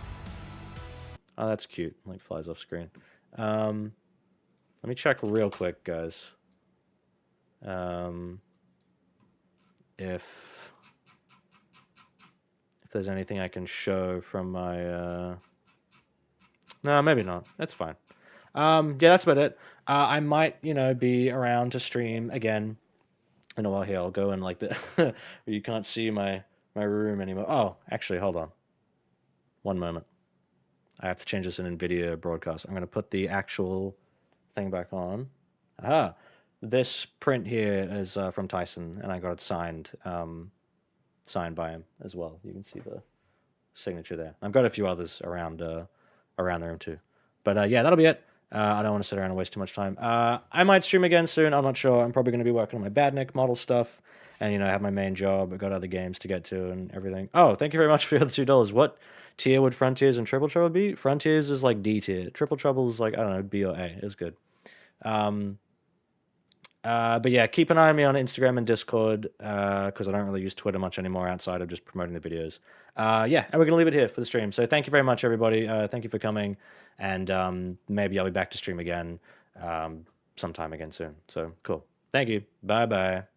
Oh, that's cute. Like flies off screen. Let me check real quick, guys. If there's anything I can show from my... No, maybe not. That's fine. Yeah, that's about it. I might, you know, be around to stream again in a while here. I'll go in like the... you can't see my room anymore. Oh, actually, hold on. One moment. I have to change this in NVIDIA broadcast. I'm going to put the actual thing back on. Aha! This print here is from Tyson, and I got it signed by him as well. You can see the signature there. I've got a few others around the room too. But yeah, that'll be it. I don't want to sit around and waste too much time. I might stream again soon. I'm not sure. I'm probably going to be working on my Badnik model stuff, and you know, I have my main job. I've got other games to get to and everything. Oh, thank you very much for the other $2. What tier would Frontiers and Triple Trouble be? Frontiers is like D tier. Triple Trouble is like, I don't know, B or A. It's good. But yeah, keep an eye on me on Instagram and Discord, because I don't really use Twitter much anymore outside of just promoting the videos. Yeah, and we're going to leave it here for the stream. So thank you very much, everybody. Thank you for coming, and maybe I'll be back to stream again sometime again soon. So cool. Thank you. Bye-bye.